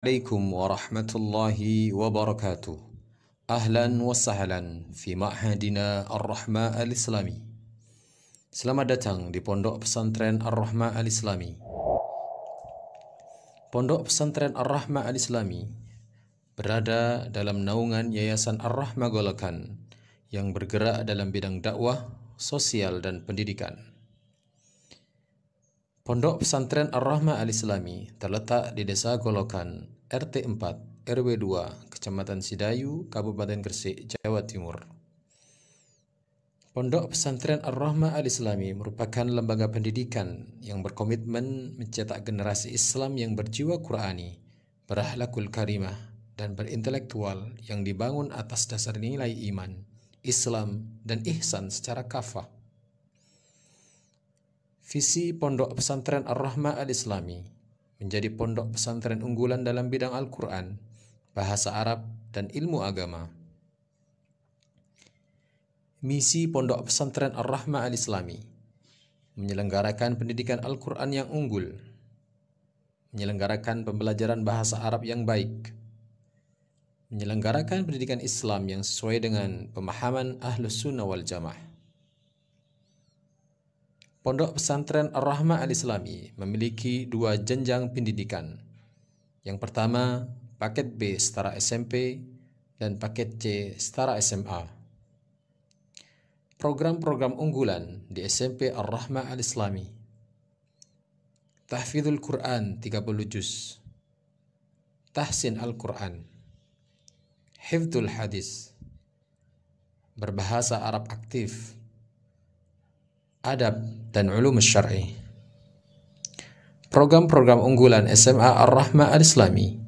Assalamualaikum warahmatullahi wabarakatuh. Ahlan wa sahlan fi ma'hadina Ar-Rahma Al-Islami. Selamat datang di Pondok Pesantren Ar-Rahma Al-Islami. Pondok Pesantren Ar-Rahma Al-Islami berada dalam naungan Yayasan Ar-Rahma Golokan yang bergerak dalam bidang dakwah, sosial, dan pendidikan. Pondok Pesantren Ar-Rahma Al-Islami terletak di Desa Golokan, RT 4, RW 2, Kecamatan Sidayu, Kabupaten Gresik, Jawa Timur. Pondok Pesantren Ar-Rahma Al-Islami merupakan lembaga pendidikan yang berkomitmen mencetak generasi Islam yang berjiwa Qur'ani, berakhlakul karimah, dan berintelektual yang dibangun atas dasar nilai iman, Islam, dan ihsan secara kafah. Visi Pondok Pesantren Ar-Rahma Al-Islami menjadi pondok pesantren unggulan dalam bidang Al-Quran, bahasa Arab, dan ilmu agama. Misi Pondok Pesantren Ar-Rahma Al-Islami menyelenggarakan pendidikan Al-Quran yang unggul, menyelenggarakan pembelajaran bahasa Arab yang baik, menyelenggarakan pendidikan Islam yang sesuai dengan pemahaman Ahlus Sunnah wal Jamaah. Pondok Pesantren Ar-Rahma Al-Islami memiliki dua jenjang pendidikan. Yang pertama, paket B setara SMP dan paket C setara SMA. Program-program unggulan di SMP Ar-Rahma Al-Islami: Tahfidzul Quran 30 juz, Tahsin Al-Quran, Hifdzul Hadis, berbahasa Arab aktif, Adab, dan Ulum Syar'i. Program-program unggulan SMA Ar-Rahma Al-Islami: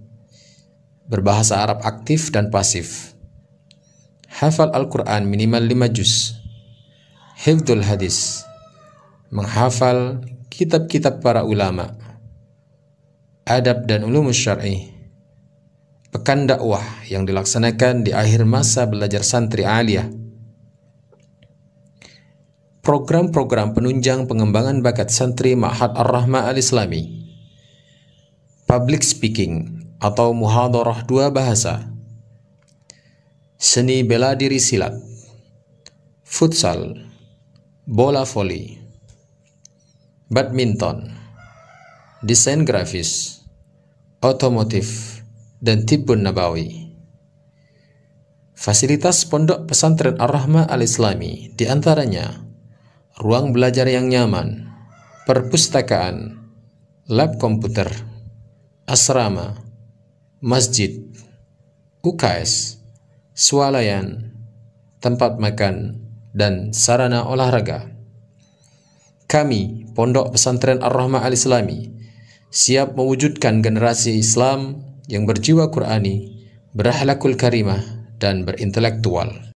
berbahasa Arab aktif dan pasif, hafal Al-Quran minimal 5 juz, Hifdzul Hadis, menghafal kitab-kitab para ulama, Adab dan Ulum Syar'i. Pekan dakwah yang dilaksanakan di akhir masa belajar santri aliyah. Program-program penunjang pengembangan bakat santri Ma'had Ar-Rahma Al-Islami: public speaking atau muhadarah 2 bahasa, seni bela diri silat, futsal, bola voli, badminton, desain grafis, otomotif, dan tibbun nabawi. Fasilitas Pondok Pesantren Ar-Rahma Al-Islami diantaranya ruang belajar yang nyaman, perpustakaan, lab komputer, asrama, masjid, UKS, swalayan, tempat makan, dan sarana olahraga. Kami, Pondok Pesantren Ar-Rahma Al-Islami, siap mewujudkan generasi Islam yang berjiwa Qur'ani, berakhlakul karimah, dan berintelektual.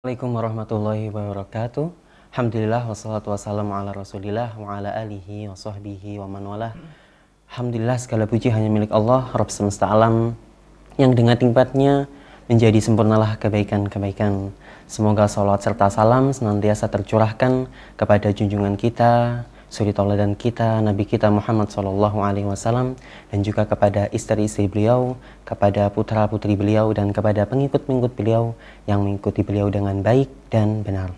Assalamualaikum warahmatullahi wabarakatuh. Alhamdulillah wassalatu wassalamu ala rasulillah wa ala alihi wa sahbihi wa man walah. Alhamdulillah, segala puji hanya milik Allah, Rabb semesta alam, yang dengan nikmatnya menjadi sempurnalah kebaikan-kebaikan. Semoga salawat serta salam senantiasa tercurahkan kepada junjungan kita, suri tauladan kita, Nabi kita Muhammad SAW, dan juga kepada istri-istri beliau, kepada putra-putri beliau, dan kepada pengikut-pengikut beliau yang mengikuti beliau dengan baik dan benar.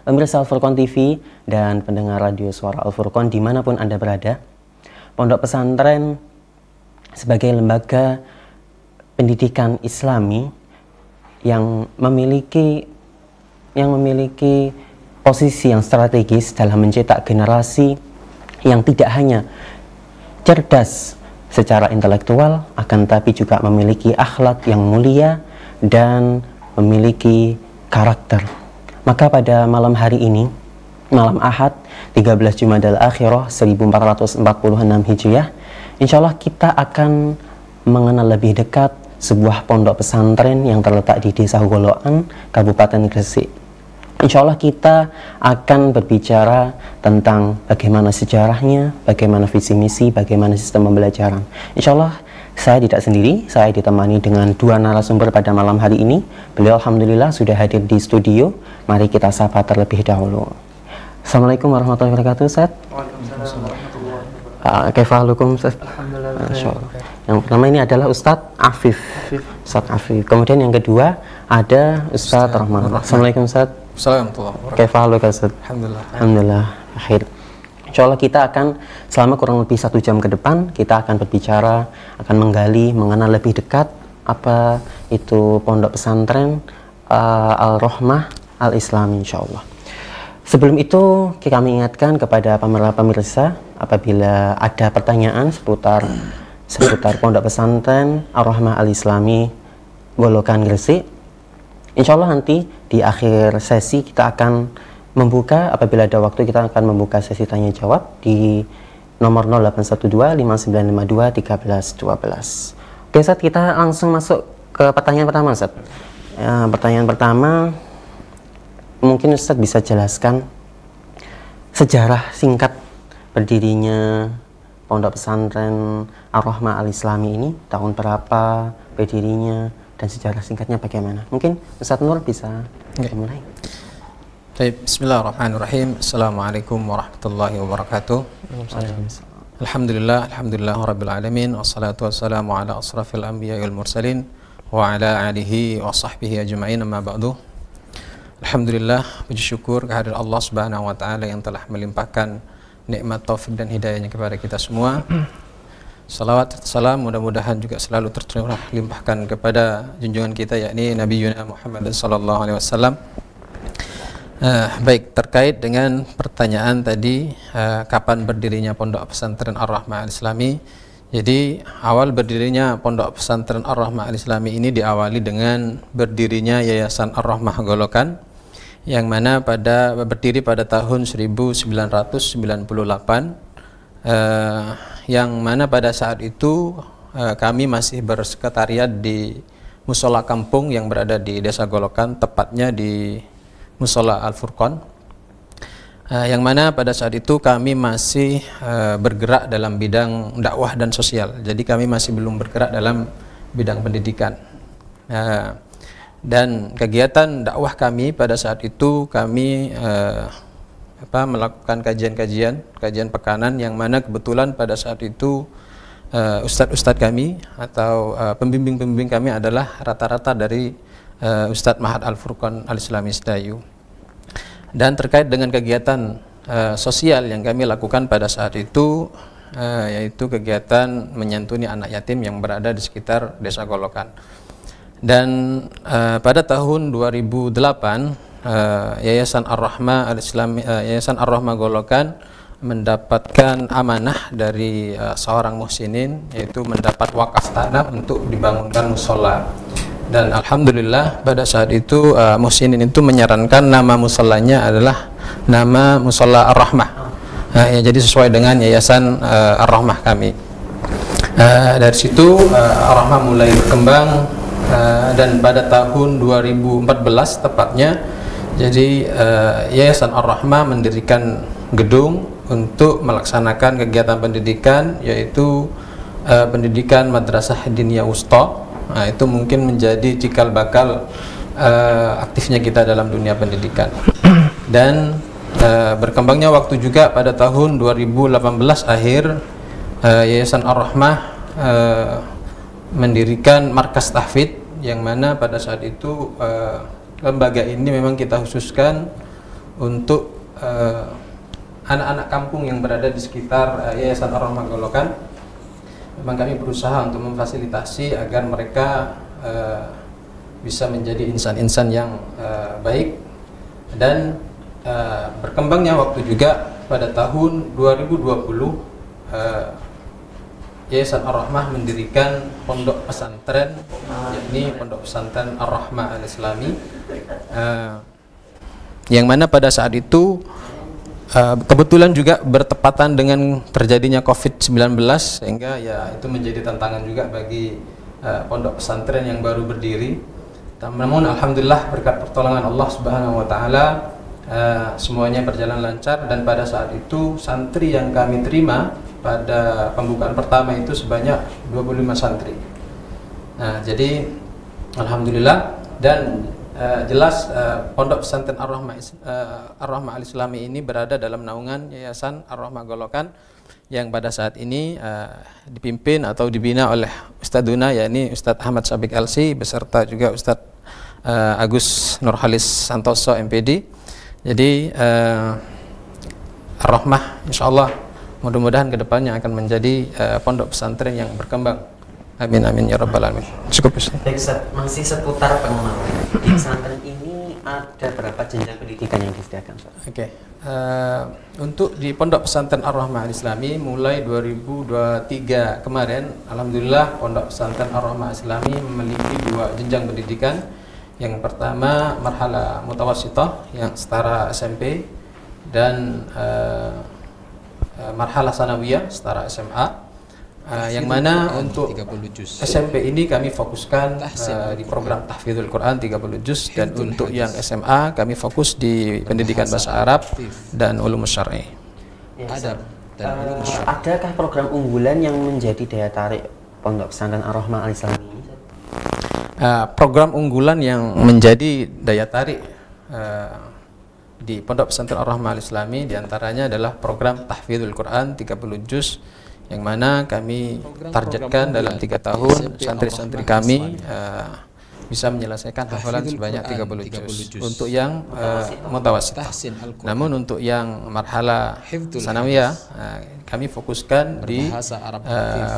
Pemirsa Al-Furqan TV dan pendengar radio suara Al-Furqan dimanapun Anda berada, Pondok Pesantren sebagai lembaga pendidikan Islami yang memiliki posisi yang strategis dalam mencetak generasi yang tidak hanya cerdas secara intelektual, akan tapi juga memiliki akhlak yang mulia dan memiliki karakter. Maka pada malam hari ini, malam Ahad 13 Jumadal Akhirah 1446 Hijriah, insya Allah kita akan mengenal lebih dekat sebuah pondok pesantren yang terletak di Desa Golokan, Kabupaten Gresik, Insya Allah kita akan berbicara tentang bagaimana sejarahnya, bagaimana visi misi, bagaimana sistem pembelajaran. Insya Allah saya tidak sendiri, saya ditemani dengan dua narasumber pada malam hari ini. Beliau alhamdulillah sudah hadir di studio. Mari kita sapa terlebih dahulu. Assalamualaikum warahmatullahi wabarakatuh, Ustaz. Waalaikumsalam warahmatullahi wabarakatuh. Kaifahalukum, Ustaz? Alhamdulillah. Yang pertama ini adalah Ustadz Afif. Ustadz Afif. Kemudian yang kedua ada Ustadz Rahman. Assalamualaikum Ustadz. Assalamualaikum. Kaifahalukum Ustadz? Alhamdulillah. Alhamdulillah. Akhir. Insyaallah kita akan selama kurang lebih 1 jam ke depan kita akan berbicara, akan menggali, mengenal lebih dekat apa itu pondok pesantren Al-Rahmah Al-Islami insyaallah. Sebelum itu kami ingatkan kepada pemirsa apabila ada pertanyaan seputar pondok pesantren Ar-Rahmah Al-Islami Golokan Gresik, insya Allah nanti di akhir sesi kita akan membuka, apabila ada waktu kita akan membuka sesi tanya jawab di nomor 0812 5952 1312. Oke Ustaz, kita langsung masuk ke pertanyaan pertama Ustaz. Pertanyaan pertama, mungkin Ustaz bisa jelaskan sejarah singkat berdirinya pondok pesantren Ar-Rahmah Al-Islami ini, tahun berapa berdirinya dan sejarah singkatnya bagaimana? Mungkin Ustaz Nur bisa mulai. Baik, bismillahirrahmanirrahim. Assalamualaikum warahmatullahi wabarakatuh. Alhamdulillah rabbil alamin, wassalatu wassalamu ala asrafil anbiya wal mursalin wa ala alihi wa sahbihi ajma'in, amma ba'du. Alhamdulillah, puji syukur kehadirat Allah Subhanahu wa taala yang telah melimpahkan nikmat taufik dan hidayahnya kepada kita semua. Salawat salam mudah-mudahan juga selalu tercurah limpahkan kepada junjungan kita yakni Nabi Muhammad sallallahu alaihi wasallam. Baik, terkait dengan pertanyaan tadi, kapan berdirinya pondok pesantren Ar-Rahmah Al-Islami. Jadi awal berdirinya pondok pesantren Ar-Rahmah Al-Islami ini diawali dengan berdirinya Yayasan Ar-Rahmah Golokan, yang mana berdiri pada tahun 1998, yang mana pada saat itu kami masih bersekretariat di Musola Kampung yang berada di Desa Golokan, tepatnya di Musola Al-Furqan, yang mana pada saat itu kami masih bergerak dalam bidang dakwah dan sosial. Jadi kami masih belum bergerak dalam bidang pendidikan. Dan kegiatan dakwah kami pada saat itu kami melakukan kajian pekanan, yang mana kebetulan pada saat itu ustadz-ustadz kami atau pembimbing-pembimbing kami adalah rata-rata dari Ustadz Mahad Al-Furqan Al-Islami Sedayu. Dan terkait dengan kegiatan sosial yang kami lakukan pada saat itu, yaitu kegiatan menyantuni anak yatim yang berada di sekitar Desa Golokan. Dan pada tahun 2008 Yayasan Ar-Rahmah Al-Islami, Yayasan Ar-Rahmah Golokan mendapatkan amanah dari seorang muhsinin, yaitu mendapat wakaf tanah untuk dibangunkan musola. Dan alhamdulillah pada saat itu muhsinin itu menyarankan nama musolanya adalah nama Musola Ar-Rahmah. Ya, jadi sesuai dengan Yayasan Ar-Rahmah kami. Dari situ Ar-Rahmah mulai berkembang, dan pada tahun 2014 tepatnya, jadi Yayasan Ar-Rahmah mendirikan gedung untuk melaksanakan kegiatan pendidikan, yaitu pendidikan Madrasah Diniyah Wusta. Nah, itu mungkin menjadi cikal bakal aktifnya kita dalam dunia pendidikan. Dan berkembangnya waktu juga pada tahun 2018 akhir, Yayasan Ar-Rahmah mendirikan markas tahfidz, yang mana pada saat itu lembaga ini memang kita khususkan untuk anak-anak kampung yang berada di sekitar Yayasan Ar-Rahmah Golokan. Memang kami berusaha untuk memfasilitasi agar mereka bisa menjadi insan-insan yang baik. Dan berkembangnya waktu juga pada tahun 2020 Yayasan Ar-Rahmah mendirikan pondok pesantren, yakni pondok pesantren Ar-Rahmah Al-Islami, yang mana pada saat itu kebetulan juga bertepatan dengan terjadinya COVID-19, sehingga ya itu menjadi tantangan juga bagi pondok pesantren yang baru berdiri. Namun alhamdulillah berkat pertolongan Allah Subhanahu wa taala, semuanya berjalan lancar, dan pada saat itu santri yang kami terima pada pembukaan pertama itu sebanyak 25 santri. Nah, jadi alhamdulillah, dan jelas Pondok Pesantren Ar-Rahmah Al-Islami ini berada dalam naungan Yayasan Ar-Rahmah Golokan yang pada saat ini dipimpin atau dibina oleh Ustadzuna, yakni Ustadz Ahmad Sabik LC beserta juga Ustadz Agus Nurhalis Santoso MPD. Jadi Ar-Rahmah insyaallah mudah-mudahan kedepannya akan menjadi pondok pesantren yang berkembang. Amin amin ya rabbal alamin. Cukup Ustaz. Baik Ustaz, masih seputar pengenalan. Di pesantren ini ada berapa jenjang pendidikan yang disediakan Ustaz? Oke. Untuk di Pondok Pesantren Ar-Rahmah Al-Islami mulai 2023 kemarin, alhamdulillah Pondok Pesantren Ar-Rahmah Al-Islami memiliki 2 jenjang pendidikan. Yang pertama marhala mutawassithah yang setara SMP, dan marhala sanawiyah setara SMA. Yang mana untuk SMP ini kami fokuskan di program tahfidzul Quran 30 juz, dan untuk yang SMA kami fokus di pendidikan bahasa Arab dan ulum syar'i. Adakah program unggulan yang menjadi daya tarik Pondok Pesantren Ar-Rahmah Al-Islami? Program unggulan yang menjadi daya tarik di Pondok Pesantren Ar-Rahmah Al-Islami diantaranya adalah program tahfidzul Quran 30 juz, yang mana kami targetkan dalam 3 tahun santri-santri kami bisa menyelesaikan hafalan sebanyak 30 juz untuk yang mutawassithah. Namun untuk yang marhala sanawiyah kami fokuskan di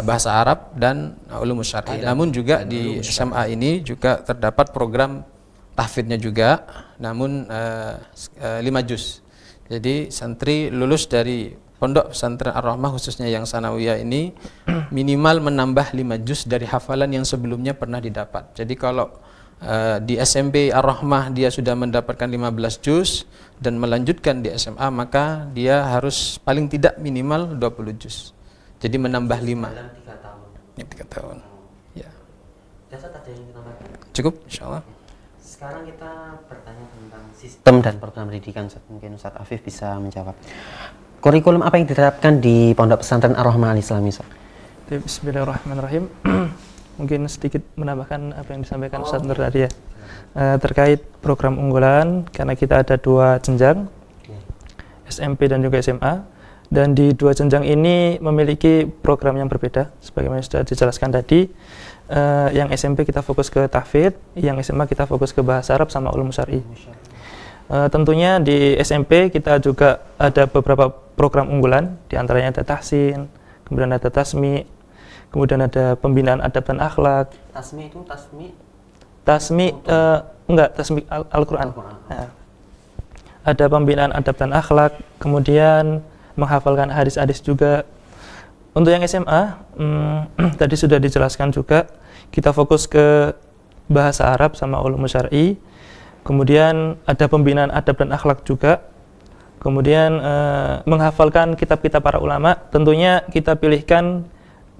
bahasa Arab dan ulum syar'i. Namun juga di SMA ini juga terdapat program tahfidznya juga, namun 5 juz. Jadi santri lulus dari Pondok Pesantren Ar-Rahmah khususnya yang sanawiyah ini minimal menambah 5 juz dari hafalan yang sebelumnya pernah didapat. Jadi kalau di SMP Ar-Rahmah dia sudah mendapatkan 15 juz dan melanjutkan di SMA, maka dia harus paling tidak minimal 20 juz. Jadi menambah 5 dalam 3 tahun. Ya, 3 tahun. Ya. Cukup insyaallah. Sekarang kita bertanya tentang sistem dan program pendidikan. Mungkin Ustadz Afif bisa menjawab. Kurikulum apa yang diterapkan di Pondok Pesantren Ar-Rahmah Al-Islami? Bismillahirrahmanirrahim. Mungkin sedikit menambahkan apa yang disampaikan Ustadz Nur tadi ya. Terkait program unggulan, karena kita ada 2 jenjang, SMP dan juga SMA, dan di 2 jenjang ini memiliki program yang berbeda sebagaimana sudah dijelaskan tadi. Yang SMP kita fokus ke tahfidz, yang SMA kita fokus ke bahasa Arab sama ulum syar'i. Tentunya di SMP kita juga ada beberapa program unggulan, diantaranya ada tahsin, kemudian ada tasmi, kemudian ada pembinaan adab dan akhlak. Tasmi itu tasmi enggak, tasmi Al-Quran. Nah, ada pembinaan adab dan akhlak, kemudian menghafalkan hadis-hadis juga. Untuk yang SMA tadi sudah dijelaskan juga, kita fokus ke bahasa Arab sama ulum syar'i. Kemudian ada pembinaan adab dan akhlak juga. Kemudian menghafalkan kitab-kitab para ulama. Tentunya kita pilihkan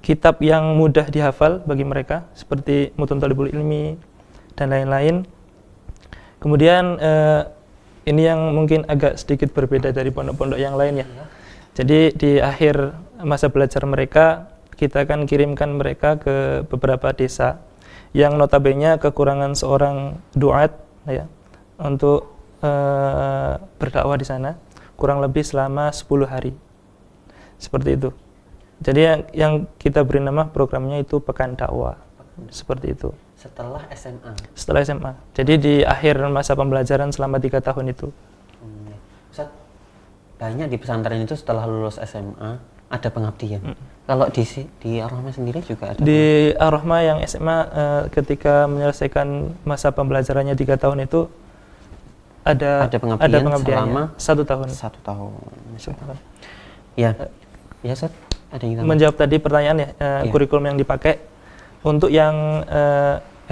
kitab yang mudah dihafal bagi mereka, seperti Mutun Thalibul Ilmi dan lain-lain. Kemudian ini yang mungkin agak sedikit berbeda dari pondok-pondok yang lain ya. Jadi di akhir masa belajar mereka, kita akan kirimkan mereka ke beberapa desa yang notabene kekurangan seorang duat ya, untuk berdakwah di sana kurang lebih selama 10 hari. Seperti itu. Jadi yang kita beri nama programnya itu Pekan Dakwah. Seperti itu. Setelah SMA. Setelah SMA. Jadi di akhir masa pembelajaran selama 3 tahun itu. Ustaz, banyak di pesantren itu setelah lulus SMA ada pengabdian. Kalau di Ar-Rahmah sendiri juga ada? Di Ar-Rahmah yang SMA ketika menyelesaikan masa pembelajarannya 3 tahun itu ada pengabdian selama 1 tahun. 1 tahun. Ya, ya Ustaz. Ada yang menjawab tadi pertanyaan ya, kurikulum yang dipakai untuk yang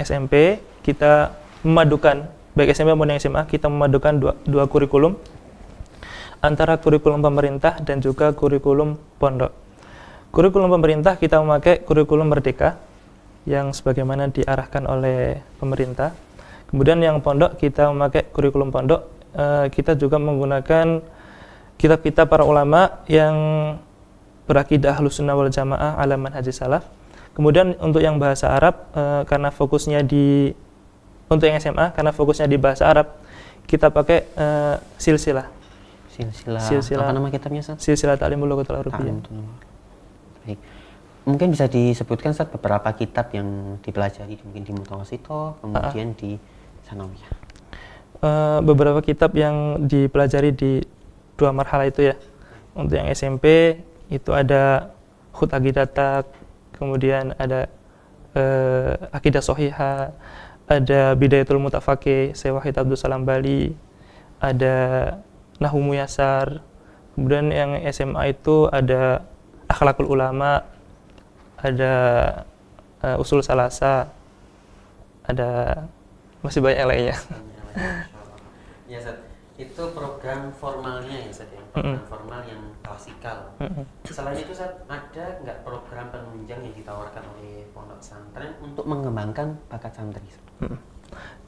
SMP kita memadukan, baik SMP maupun yang SMA, kita memadukan dua kurikulum antara kurikulum pemerintah dan juga kurikulum pondok. Kurikulum pemerintah kita memakai kurikulum Merdeka yang sebagaimana diarahkan oleh pemerintah. Kemudian yang pondok kita memakai kurikulum pondok kita juga menggunakan kitab-kitab para ulama yang berakidah Ahlus Sunnah wal Jamaah ala manhaj salaf. Kemudian untuk yang bahasa Arab, karena fokusnya untuk yang SMA, karena fokusnya di bahasa Arab, kita pakai silsilah. Apa nama kitabnya, Ustaz? Silsilah Ta'limul Lughatil Arabiyyah. Baik. Mungkin bisa disebutkan, Ustaz, beberapa kitab yang dipelajari mungkin di Mutawasithah, kemudian di Tsanawiyah. Beberapa kitab yang dipelajari di 2 marhalah itu ya. Untuk yang SMP itu ada Khut Aqidatak, kemudian ada Aqidah Shahihah, ada Bidayatul Mutafaqih Syekh Wahid Abdul Salam Bali, ada Nahwu Muyassar. Kemudian yang SMA itu ada Akhlaqul Ulama, ada Usul Salasa, ada masih banyak lainnya. Ya, Ustaz. Itu program formalnya ya, Ustaz, program formal yang klasikal. Selain itu, Ustaz, ada nggak program penunjang yang ditawarkan oleh pondok pesantren untuk mengembangkan bakat santri?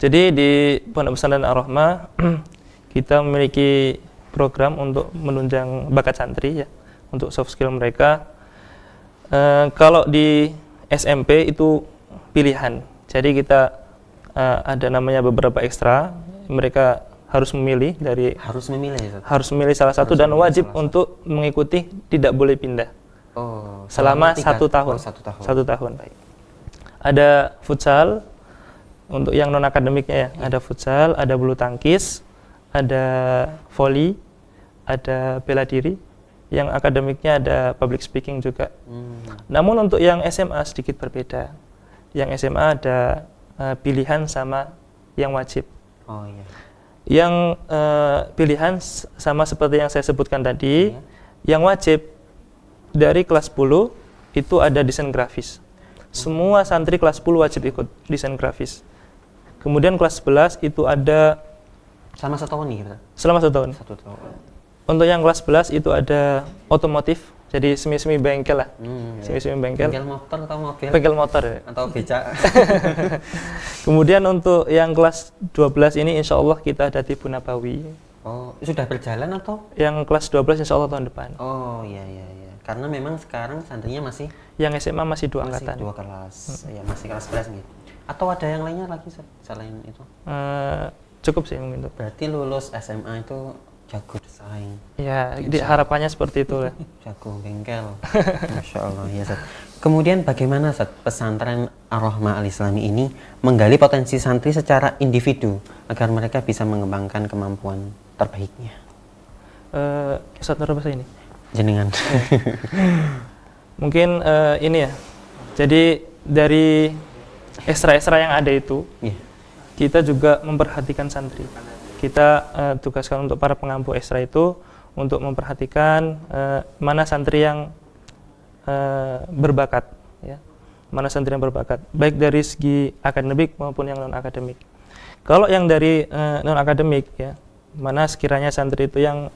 Jadi di Pondok Pesantren Ar-Rahmah kita memiliki program untuk menunjang bakat santri ya, untuk soft skill mereka. Kalau di SMP itu pilihan. Jadi kita ada namanya beberapa ekstra. Mereka harus memilih harus memilih salah satu dan wajib untuk mengikuti, tidak boleh pindah. Selama 1 tahun. 1 tahun. Baik. Ada futsal untuk yang non akademiknya ya. Ada futsal, ada bulu tangkis, ada voli, ada bela diri. Yang akademiknya ada public speaking juga. Namun untuk yang SMA sedikit berbeda. Yang SMA ada pilihan sama yang wajib. Yang pilihan sama seperti yang saya sebutkan tadi. Yang wajib dari kelas 10 itu ada desain grafis. Semua santri kelas 10 wajib ikut desain grafis. Kemudian kelas 11 itu ada selama 1 tahun nih? Selama 1 tahun. 1 tahun. Untuk yang kelas 11 itu ada otomotif, jadi semi-semi bengkel lah. Semi-semi bengkel. Bengkel motor atau mobil? Bengkel motor ya. Atau beca. Kemudian untuk yang kelas 12 ini insya Allah kita ada Tibu Nabawi. Sudah berjalan atau? Yang kelas 12 insya Allah tahun depan. Iya. Karena memang sekarang santrinya masih? Yang SMA masih 2 angkatan. Masih 2 kelas, ya masih kelas 11 gitu. Atau ada yang lainnya lagi selain itu? Cukup sih mungkin itu. Berarti lulus SMA itu jago bersaing. Ya, harapannya seperti itu ya. Jago bengkel. Masya Allah ya, Ustaz. Kemudian bagaimana, Ustaz, pesantren Ar-Rahmah Al-Islami ini menggali potensi santri secara individu agar mereka bisa mengembangkan kemampuan terbaiknya? Ustaz Nur bahasa ini? Jenengan. Mungkin ini ya. Jadi dari ekstra-ekstra yang ada itu, kita juga memperhatikan santri. Kita tugaskan untuk para pengampu ekstra itu untuk memperhatikan mana santri yang berbakat, ya. Mana santri yang berbakat, baik dari segi akademik maupun yang non akademik. Kalau yang dari non akademik, ya, mana sekiranya santri itu yang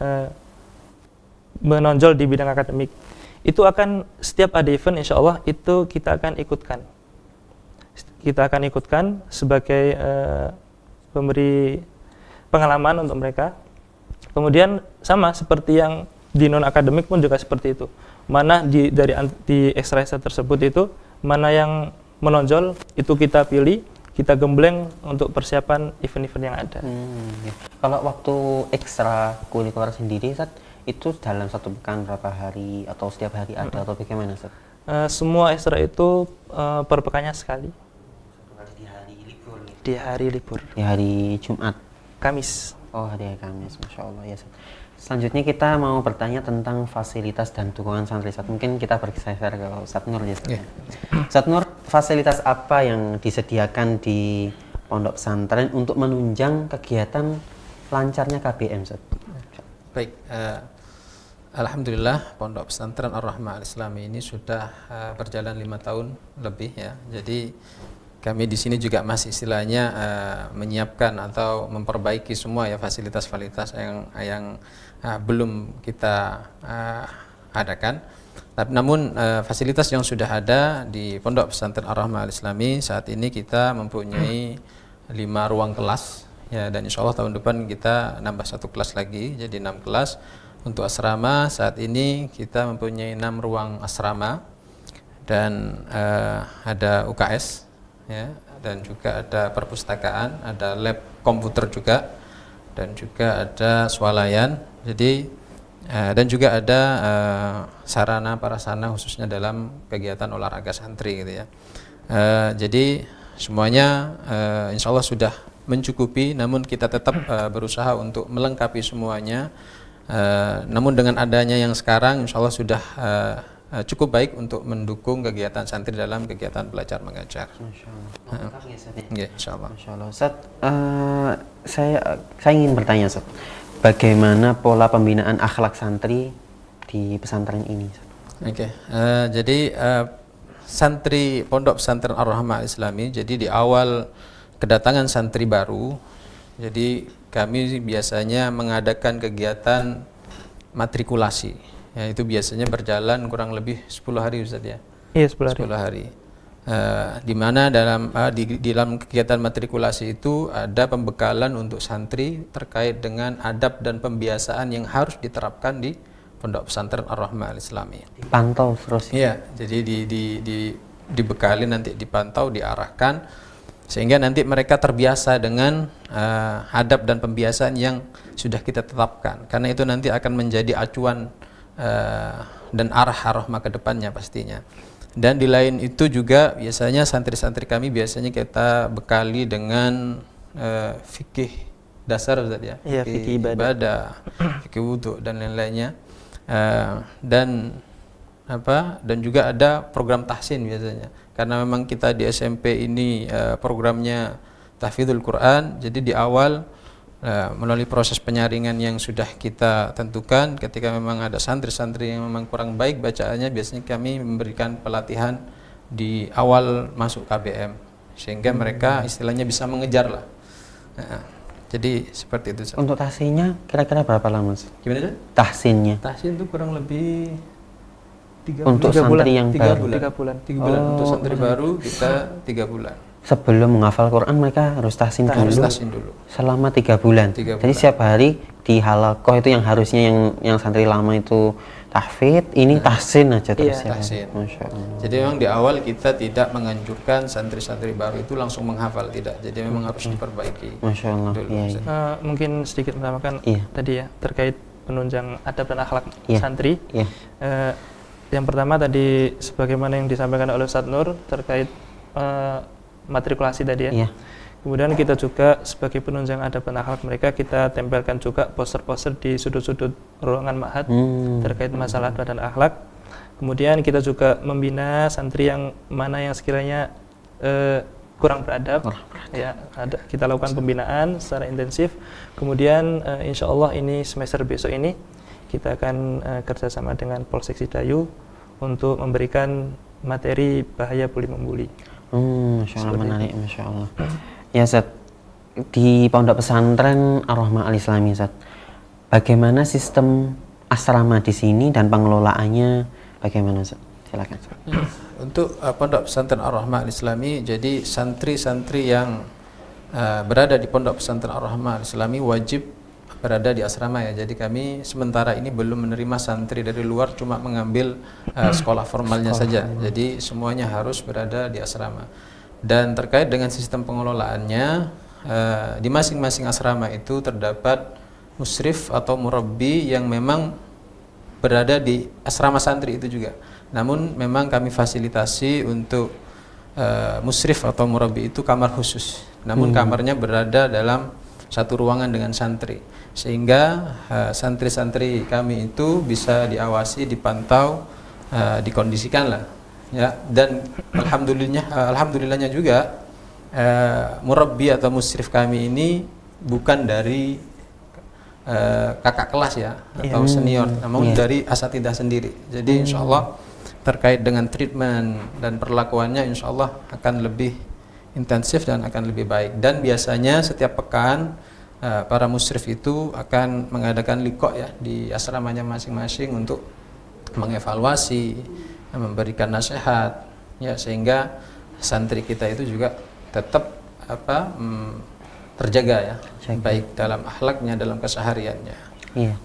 menonjol di bidang akademik, itu akan setiap ada event insya Allah itu kita akan ikutkan. Kita akan ikutkan sebagai pemberi pengalaman untuk mereka. Kemudian sama seperti yang di non akademik pun juga seperti itu. Mana di ekstra tersebut itu mana yang menonjol itu kita pilih, kita gembleng untuk persiapan event-event yang ada. Kalau waktu ekstra kurikuler sendiri, Ustaz, itu dalam 1 pekan berapa hari atau setiap hari ada atau bagaimana, Ustaz? Semua ekstra itu per pekannya sekali. 1 kali di hari libur gitu. Di hari libur. Di hari Jumat. Kamis. Hari Kamis, Masya Allah ya, Ustaz. Selanjutnya kita mau bertanya tentang fasilitas dan dukungan santri. Mungkin kita bergeser ke Ustaz Nur ya. Ustaz Nur, fasilitas apa yang disediakan di pondok pesantren untuk menunjang kegiatan lancarnya KBM, Ustaz? Baik, alhamdulillah pondok pesantren Ar-Rahmah Al-Islami ini sudah berjalan 5 tahun lebih ya. Jadi kami di sini juga masih istilahnya menyiapkan atau memperbaiki semua ya fasilitas-fasilitas yang belum kita adakan. Namun fasilitas yang sudah ada di Pondok Pesantren Ar-Rahmah Al-Islami saat ini kita mempunyai 5 ruang kelas ya, dan insya Allah tahun depan kita nambah 1 kelas lagi jadi 6 kelas. Untuk asrama saat ini kita mempunyai 6 ruang asrama dan ada UKS ya, dan juga ada perpustakaan, ada lab komputer juga, dan juga ada swalayan. Jadi dan juga ada sarana prasarana khususnya dalam kegiatan olahraga santri gitu ya. Jadi semuanya insya Allah sudah mencukupi, namun kita tetap berusaha untuk melengkapi semuanya. Namun dengan adanya yang sekarang insya Allah sudah cukup baik untuk mendukung kegiatan santri dalam kegiatan belajar mengajar. Masya Allah. Ya, insya Allah. Masya Allah. Ustaz, saya ingin bertanya, Ustaz, bagaimana pola pembinaan akhlak santri di pesantren ini? Oke, jadi santri Pondok Pesantren Ar-Rahmah Al-Islami, jadi di awal kedatangan santri baru, jadi kami biasanya mengadakan kegiatan matrikulasi, ya, itu biasanya berjalan kurang lebih 10 hari Ustaz ya. Iya, 10 hari. 10 hari. Di mana di dalam kegiatan matrikulasi itu ada pembekalan untuk santri terkait dengan adab dan pembiasaan yang harus diterapkan di Pondok Pesantren Ar-Rahmah Al-Islami. Dipantau terus. Iya, jadi dibekali, nanti dipantau, diarahkan sehingga nanti mereka terbiasa dengan adab dan pembiasaan yang sudah kita tetapkan. Karena itu nanti akan menjadi acuan dan arah ke depannya pastinya. Dan di lain itu juga biasanya santri-santri kami biasanya kita bekali dengan fikih dasar Ustaz ya. Iya, fikih ibadah, fikih wudhu dan lain-lainnya. Dan juga ada program tahsin biasanya, karena memang kita di SMP ini programnya tahfidzul Quran. Jadi di awal melalui proses penyaringan yang sudah kita tentukan, ketika memang ada santri-santri yang memang kurang baik bacaannya, biasanya kami memberikan pelatihan di awal masuk KBM sehingga mereka istilahnya bisa mengejar lah. Jadi seperti itu. Untuk tahsinnya kira-kira berapa lama? Gimana sih? Tahsinnya? Tahsin itu kurang lebih 3 untuk bulan. santri yang 3 baru. 3 bulan. Untuk santri baru kita 3 bulan. Sebelum menghafal Quran mereka harus tahsin dulu. Harus tahsin dulu. Selama 3 bulan. 3 bulan. Jadi setiap hari di halakoh itu yang harusnya yang santri lama itu tahfidz, ini tahsin aja terus. Iya, ya. tahsin. Masya Allah. Jadi memang di awal kita tidak menganjurkan santri-santri baru itu langsung menghafal, tidak. Jadi memang harus diperbaiki. Masya Allah. Dulu, Iya, iya. Mungkin sedikit menambahkan tadi ya terkait penunjang adab dan akhlak santri. Iya. Yang pertama tadi sebagaimana yang disampaikan oleh Ustadz Nur terkait matrikulasi tadi ya. Iya. Kemudian kita juga sebagai penunjang adab dan akhlak mereka, kita tempelkan juga poster-poster di sudut-sudut ruangan ma'had terkait masalah adab dan akhlak. Kemudian kita juga membina santri yang mana yang sekiranya kurang beradab. Ya, kita lakukan pembinaan secara intensif. Kemudian insya Allah ini semester besok ini kita akan kerjasama dengan Polsek Sidayu untuk memberikan materi bahaya bully membuli. Masya Allah, menarik, Masya Allah. Ya Ustaz, di Pondok Pesantren Ar-Rahmah Al-Islami Ustaz, bagaimana sistem asrama di sini dan pengelolaannya bagaimana Ustaz? Silakan Ustaz. Untuk Pondok Pesantren Ar-Rahmah Al-Islami, jadi santri-santri yang berada di Pondok Pesantren Ar-Rahmah Al-Islami wajib berada di asrama ya. Jadi kami sementara ini belum menerima santri dari luar, cuma mengambil sekolah formalnya saja. Jadi semuanya harus berada di asrama. Dan terkait dengan sistem pengelolaannya, di masing-masing asrama itu terdapat musrif atau murabbi yang memang berada di asrama santri itu juga. Namun memang kami fasilitasi untuk musrif atau murabbi itu kamar khusus. Namun kamarnya berada dalam satu ruangan dengan santri, sehingga santri-santri kami itu bisa diawasi, dipantau, dikondisikan lah. Ya, dan alhamdulillahnya juga murabbi atau musrif kami ini bukan dari kakak kelas ya atau senior, namun dari asatidzah sendiri. Jadi insya Allah terkait dengan treatment dan perlakuannya insya Allah akan lebih intensif dan akan lebih baik. Dan biasanya setiap pekan para musrif itu akan mengadakan liqa ya di asramanya masing-masing untuk mengevaluasi, memberikan nasihat ya, sehingga santri kita itu juga tetap terjaga ya, baik dalam akhlaknya, dalam kesehariannya. Iya.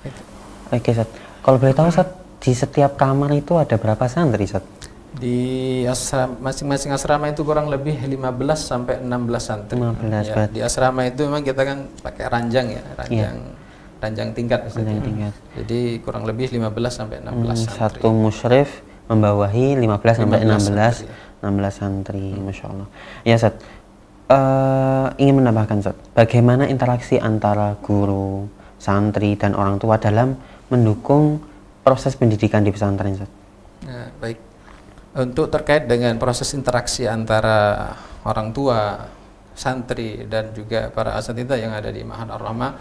Oke, Ustaz. Kalau boleh tahu, Ustaz, di setiap kamar itu ada berapa santri, Ustaz? Di masing-masing asrama itu kurang lebih 15 sampai 16 santri. 15, ya, di asrama itu memang kita kan pakai ranjang ya, ranjang tingkat. Ranjang tingkat. Jadi kurang lebih 15 sampai 16 santri. Satu musyrif membawahi 15 sampai 16 santri. 16 santri, Masya Allah. Ya, Ustaz. Ingin menambahkan, Ustaz, bagaimana interaksi antara guru, santri, dan orang tua dalam mendukung proses pendidikan di pesantren, Ustaz? Nah, baik. Untuk terkait dengan proses interaksi antara orang tua, santri, dan juga para asatidzah yang ada di Ma'had Ar-Rahmah,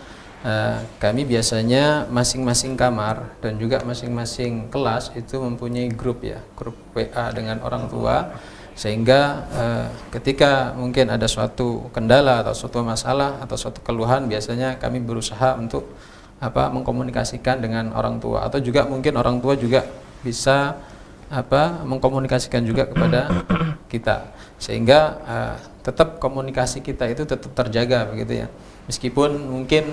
kami biasanya masing-masing kamar dan juga masing-masing kelas itu mempunyai grup ya, grup WA dengan orang tua, sehingga ketika mungkin ada suatu kendala atau suatu masalah atau suatu keluhan, biasanya kami berusaha untuk mengkomunikasikan dengan orang tua, atau juga mungkin orang tua juga bisa mengkomunikasikan juga kepada kita, sehingga tetap komunikasi kita itu tetap terjaga begitu ya, meskipun mungkin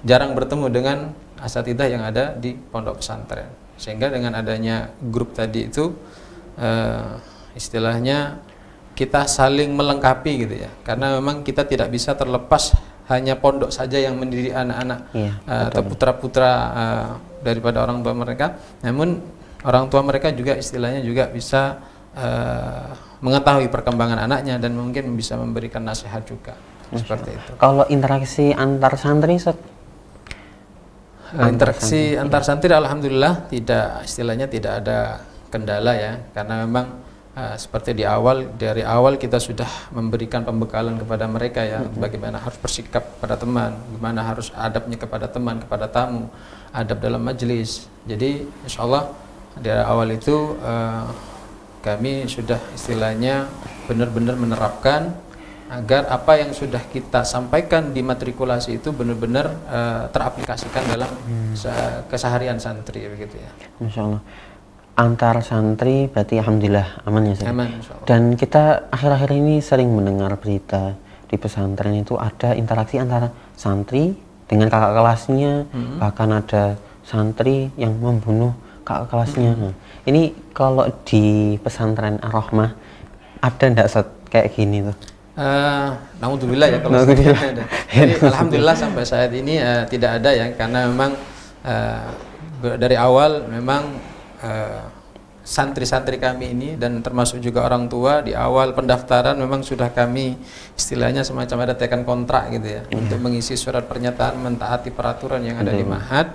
jarang bertemu dengan asatidzah yang ada di pondok pesantren. Sehingga dengan adanya grup tadi itu istilahnya kita saling melengkapi gitu ya, karena memang kita tidak bisa terlepas hanya pondok saja yang mendidik anak-anak atau putra-putra daripada orang tua mereka, namun orang tua mereka juga istilahnya juga bisa mengetahui perkembangan anaknya dan mungkin bisa memberikan nasihat juga. Seperti itu. Kalau interaksi antar santri, Ustaz? Interaksi antar santri alhamdulillah istilahnya tidak ada kendala ya, karena memang seperti dari awal kita sudah memberikan pembekalan kepada mereka ya, bagaimana harus bersikap kepada teman, bagaimana harus adabnya kepada teman, kepada tamu, adab dalam majelis. Jadi insya Allah dari awal itu kami sudah istilahnya benar-benar menerapkan agar apa yang sudah kita sampaikan di matrikulasi itu benar-benar teraplikasikan dalam keseharian santri begitu ya. Masya Allah. Antar santri berarti alhamdulillah aman ya, Ustaz? Aman, insya Allah. Dan kita akhir-akhir ini sering mendengar berita di pesantren itu ada interaksi antara santri dengan kakak kelasnya, bahkan ada santri yang membunuh kakak kelasnya. Ini kalau di pesantren Ar-Rahmah ada enggak, Ustaz, kayak gini tuh? Naudzubillah ya kalau ada. Jadi alhamdulillah sampai saat ini tidak ada ya, karena memang dari awal memang santri-santri kami ini dan termasuk juga orang tua di awal pendaftaran memang sudah kami istilahnya semacam ada tekan kontrak gitu ya, untuk mengisi surat pernyataan mentaati peraturan yang ada di Ma'had.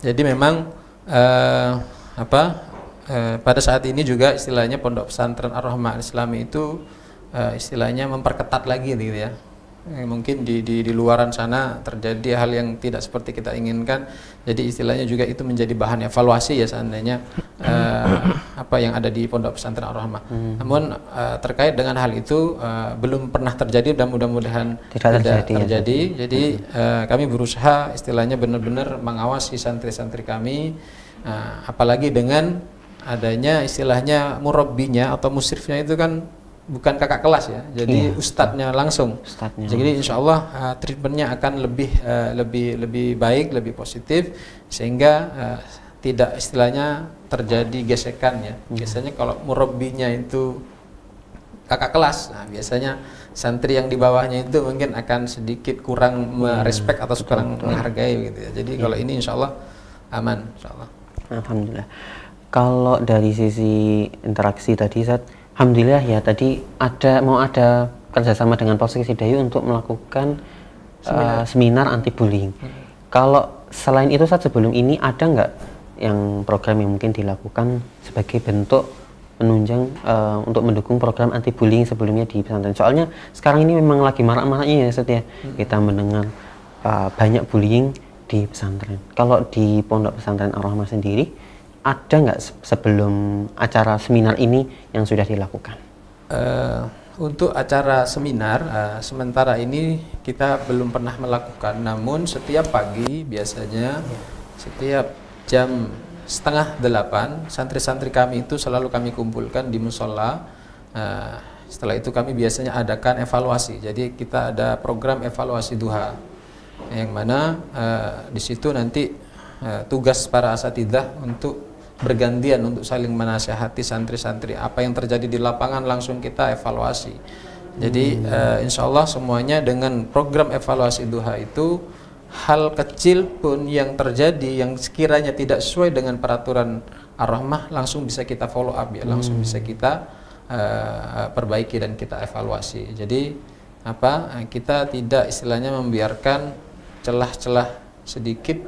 Jadi memang pada saat ini juga istilahnya pondok pesantren Ar-Rahmah Islami itu istilahnya memperketat lagi gitu ya. Mungkin di luaran sana terjadi hal yang tidak seperti kita inginkan, jadi istilahnya juga itu menjadi bahan evaluasi ya seandainya apa yang ada di pondok pesantren Ar-Rahmah. Namun terkait dengan hal itu belum pernah terjadi dan mudah-mudahan tidak terjadi. Jadi kami berusaha istilahnya benar-benar mengawasi santri-santri kami, apalagi dengan adanya istilahnya murabbinya atau musyrifnya itu kan bukan kakak kelas ya, jadi ustadznya langsung. Jadi insya Allah treatmentnya akan lebih baik, lebih positif, sehingga tidak istilahnya terjadi gesekan ya. Biasanya kalau murabbinya itu kakak kelas, nah biasanya santri yang di bawahnya itu mungkin akan sedikit kurang merespek atau kurang menghargai gitu ya. Jadi kalau ini insya Allah aman, insya Allah. Alhamdulillah. Kalau dari sisi interaksi tadi, Ustaz, alhamdulillah ya, tadi mau ada kerjasama dengan Polsek Sidayu untuk melakukan seminar anti bullying. Kalau selain itu, Ustaz, sebelum ini ada nggak yang program yang mungkin dilakukan sebagai bentuk penunjang untuk mendukung program anti bullying sebelumnya di pesantren? Soalnya sekarang ini memang lagi marak-maraknya ya, Ustaz ya, kita mendengar banyak bullying di pesantren. Kalau di pondok pesantren Ar-Rahmah sendiri, ada nggak sebelum acara seminar ini yang sudah dilakukan? Untuk acara seminar, sementara ini kita belum pernah melakukan. Namun setiap pagi biasanya setiap jam 7:30 santri-santri kami itu selalu kami kumpulkan di musola Setelah itu kami biasanya adakan evaluasi. Jadi kita ada program evaluasi duha, yang mana di situ nanti tugas para asatidzah untuk bergantian untuk saling menasihati santri-santri. Apa yang terjadi di lapangan langsung kita evaluasi. Jadi insya Allah semuanya dengan program evaluasi duha itu, hal kecil pun yang terjadi yang sekiranya tidak sesuai dengan peraturan Ar-Rahmah langsung bisa kita follow up ya, langsung bisa kita perbaiki dan kita evaluasi. Jadi kita tidak istilahnya membiarkan celah-celah sedikit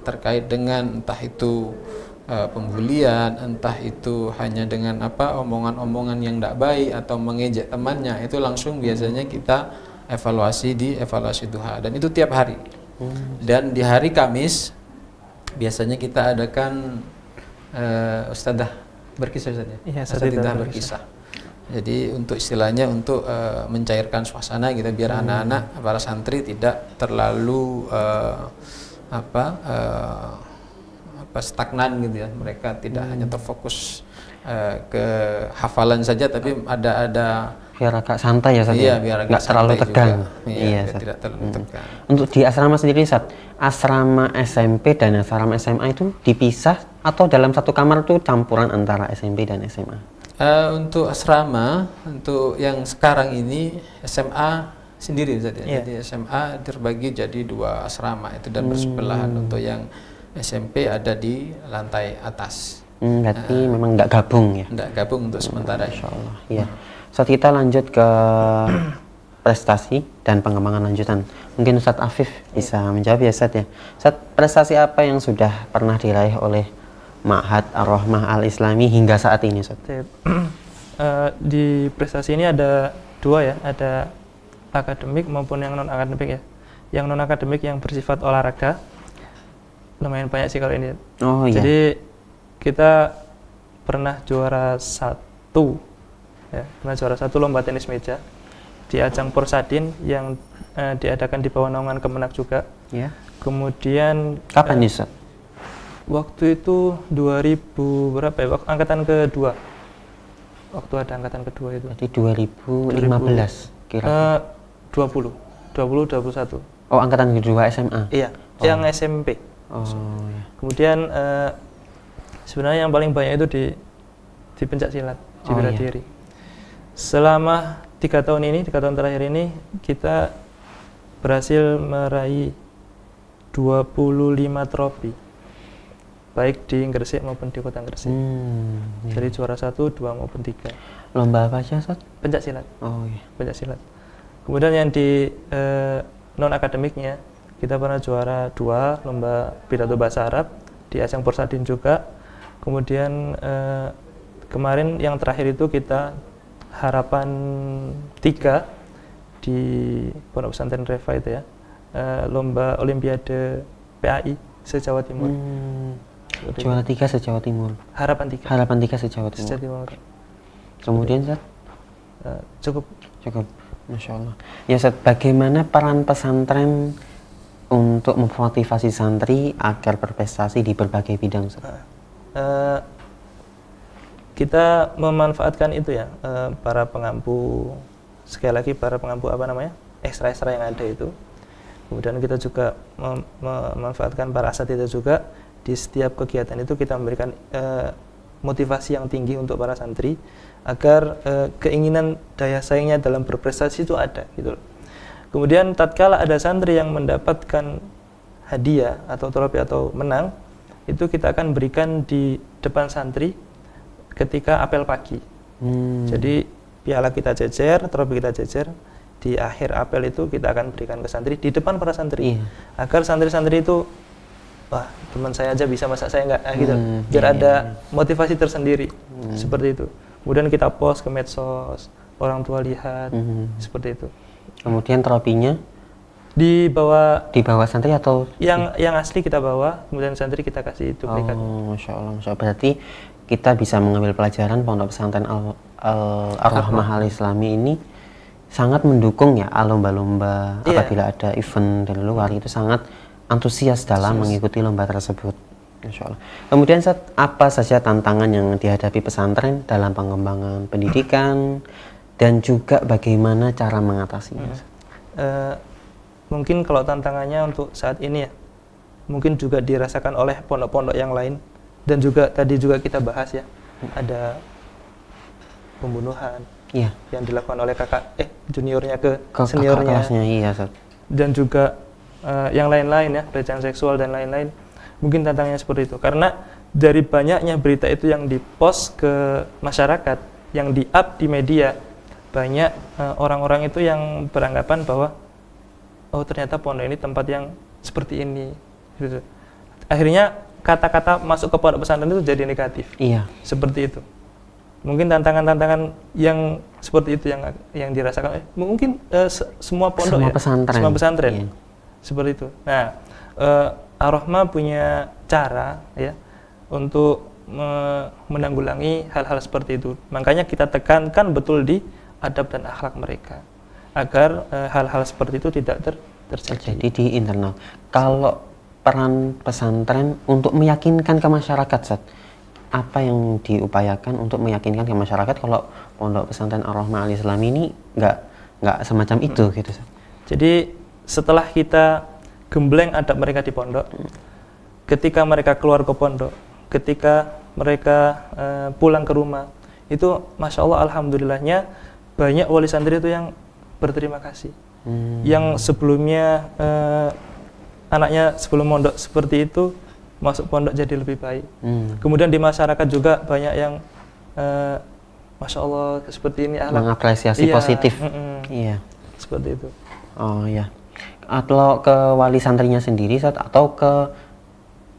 terkait dengan entah itu pembulian, entah itu hanya dengan omongan-omongan yang tidak baik atau mengejek temannya, itu langsung biasanya kita evaluasi di evaluasi duha, dan itu tiap hari. Dan di hari Kamis biasanya kita adakan ustadzah berkisah saja, ustadzah berkisah. Jadi untuk istilahnya untuk mencairkan suasana gitu, biar anak-anak para santri tidak terlalu stagnan gitu ya, mereka tidak hanya terfokus ke hafalan saja, tapi ada biar agak santai ya Ustaz. Iya, biar agak nggak terlalu tegang. Iya, tidak terlalu tegang. Untuk di asrama sendiri Ustaz, asrama SMP dan asrama SMA itu dipisah atau dalam satu kamar itu campuran antara SMP dan SMA? Untuk asrama, untuk yang sekarang ini SMA sendiri Ustaz ya. Jadi SMA terbagi jadi 2 asrama itu dan bersebelahan. Untuk yang SMP ada di lantai atas. Berarti memang nggak gabung ya? Nggak gabung untuk sementara. Insya Allah. Iya. Saat kita lanjut ke prestasi dan pengembangan lanjutan, mungkin Ustadz Afif bisa menjawab ya Ustadz ya. Ustadz, prestasi apa yang sudah pernah diraih oleh Ma'had Ar-Rahmah Al-Islami hingga saat ini Ustadz? Di prestasi ini ada 2 ya, ada akademik maupun yang non akademik ya. Yang non akademik yang bersifat olahraga lumayan banyak sih kalau ini. Oh iya. Jadi kita pernah juara 1 ya, pernah juara 1 lomba tenis meja di ajang Porsadin yang diadakan di bawah naungan Kemenak juga. Ya. Kemudian kapan nih Ustadz? Waktu itu 2000 berapa ya? Angkatan kedua. Waktu ada angkatan kedua itu. Jadi 2015 kira-kira. 21. Oh, angkatan kedua SMA. Iya, yang SMP. Oh, ya. Kemudian sebenarnya yang paling banyak itu di pencak silat, di bela diri. Selama 3 tahun ini, 3 tahun terakhir ini kita berhasil meraih 25 trofi, baik di Gresik maupun di Kota Gresik. Jadi juara 1, 2 maupun 3. Lomba apa aja Ustaz? Pencak silat. Oh iya. Pencak silat. Kemudian yang di non akademiknya kita pernah juara 2 lomba pidato bahasa Arab di ajang Porsadin juga. Kemudian kemarin yang terakhir itu kita harapan 3 di Pondok Pesantren Reva itu ya, lomba Olimpiade PAI se-Jawa Timur. Juara 3 se-Jawa Timur. Harapan 3. Harapan 3 se-Jawa Timur. Se-Timur. Kemudian Ustaz? Cukup. Masya Allah. Ya Ustaz, bagaimana peran pesantren untuk memotivasi santri agar berprestasi di berbagai bidang Ustaz? Kita memanfaatkan itu ya, para pengampu, sekali lagi para pengampu ekstra-ekstra yang ada itu. Kemudian kita juga memanfaatkan para asatidzah juga. Di setiap kegiatan itu kita memberikan motivasi yang tinggi untuk para santri agar keinginan daya saingnya dalam berprestasi itu ada gitu. Kemudian tatkala ada santri yang mendapatkan hadiah atau trofi atau menang, itu kita akan berikan di depan santri ketika apel pagi. Jadi piala kita jejer, trofi kita jejer, di akhir apel itu kita akan berikan ke santri di depan para santri, agar santri-santri itu, wah teman saya aja bisa, masa saya enggak, gitu. Biar ada motivasi tersendiri seperti itu. Kemudian kita post ke medsos, orang tua lihat, seperti itu. Kemudian trofinya dibawa santri atau yang asli kita bawa, kemudian santri kita kasih duplikat. Oh, Masya Allah. Berarti kita bisa mengambil pelajaran Pondok Pesantren Ar-Rahmah Al-Islami ini sangat mendukung ya lomba-lomba. Apabila ada event dari luar itu sangat antusias dalam mengikuti lomba tersebut. Masya Allah. Kemudian apa saja tantangan yang dihadapi pesantren dalam pengembangan pendidikan dan juga bagaimana cara mengatasinya? Mungkin kalau tantangannya untuk saat ini ya, mungkin juga dirasakan oleh pondok-pondok yang lain, dan juga tadi juga kita bahas ya, ada pembunuhan yang dilakukan oleh juniornya ke seniornya, kelasnya, iya, Ustaz. Dan juga yang lain-lain ya, pelecehan seksual dan lain-lain. Mungkin tantangannya seperti itu, karena dari banyaknya berita itu yang dipost ke masyarakat, yang di-up di media, banyak orang-orang itu yang beranggapan bahwa oh ternyata pondok ini tempat yang seperti ini, gitu. Akhirnya kata-kata masuk ke pondok pesantren itu jadi negatif. Iya. Seperti itu. Mungkin tantangan-tantangan yang seperti itu yang dirasakan mungkin semua pondok, semua pesantren. Iya. Seperti itu. Nah, Ar-Rahma punya cara ya untuk menanggulangi hal-hal seperti itu. Makanya kita tekankan betul di adab dan akhlak mereka, agar hal-hal seperti itu tidak terjadi di internal. Kalau peran pesantren untuk meyakinkan ke masyarakat, Ustaz, apa yang diupayakan untuk meyakinkan ke masyarakat kalau pondok pesantren Ar-Rahma Al-Islami ini nggak semacam itu gitu, Ustaz? Jadi setelah kita gembleng adab mereka di pondok, ketika mereka keluar ke pondok, ketika mereka pulang ke rumah, itu masya Allah, alhamdulillahnya banyak wali santri itu yang berterima kasih. Yang sebelumnya anaknya sebelum mondok seperti itu, masuk pondok jadi lebih baik. Kemudian di masyarakat juga banyak yang masya Allah seperti ini, mengapresiasi positif. Iya, seperti itu. Oh ya. Atau ke wali santrinya sendiri, Ustaz, atau ke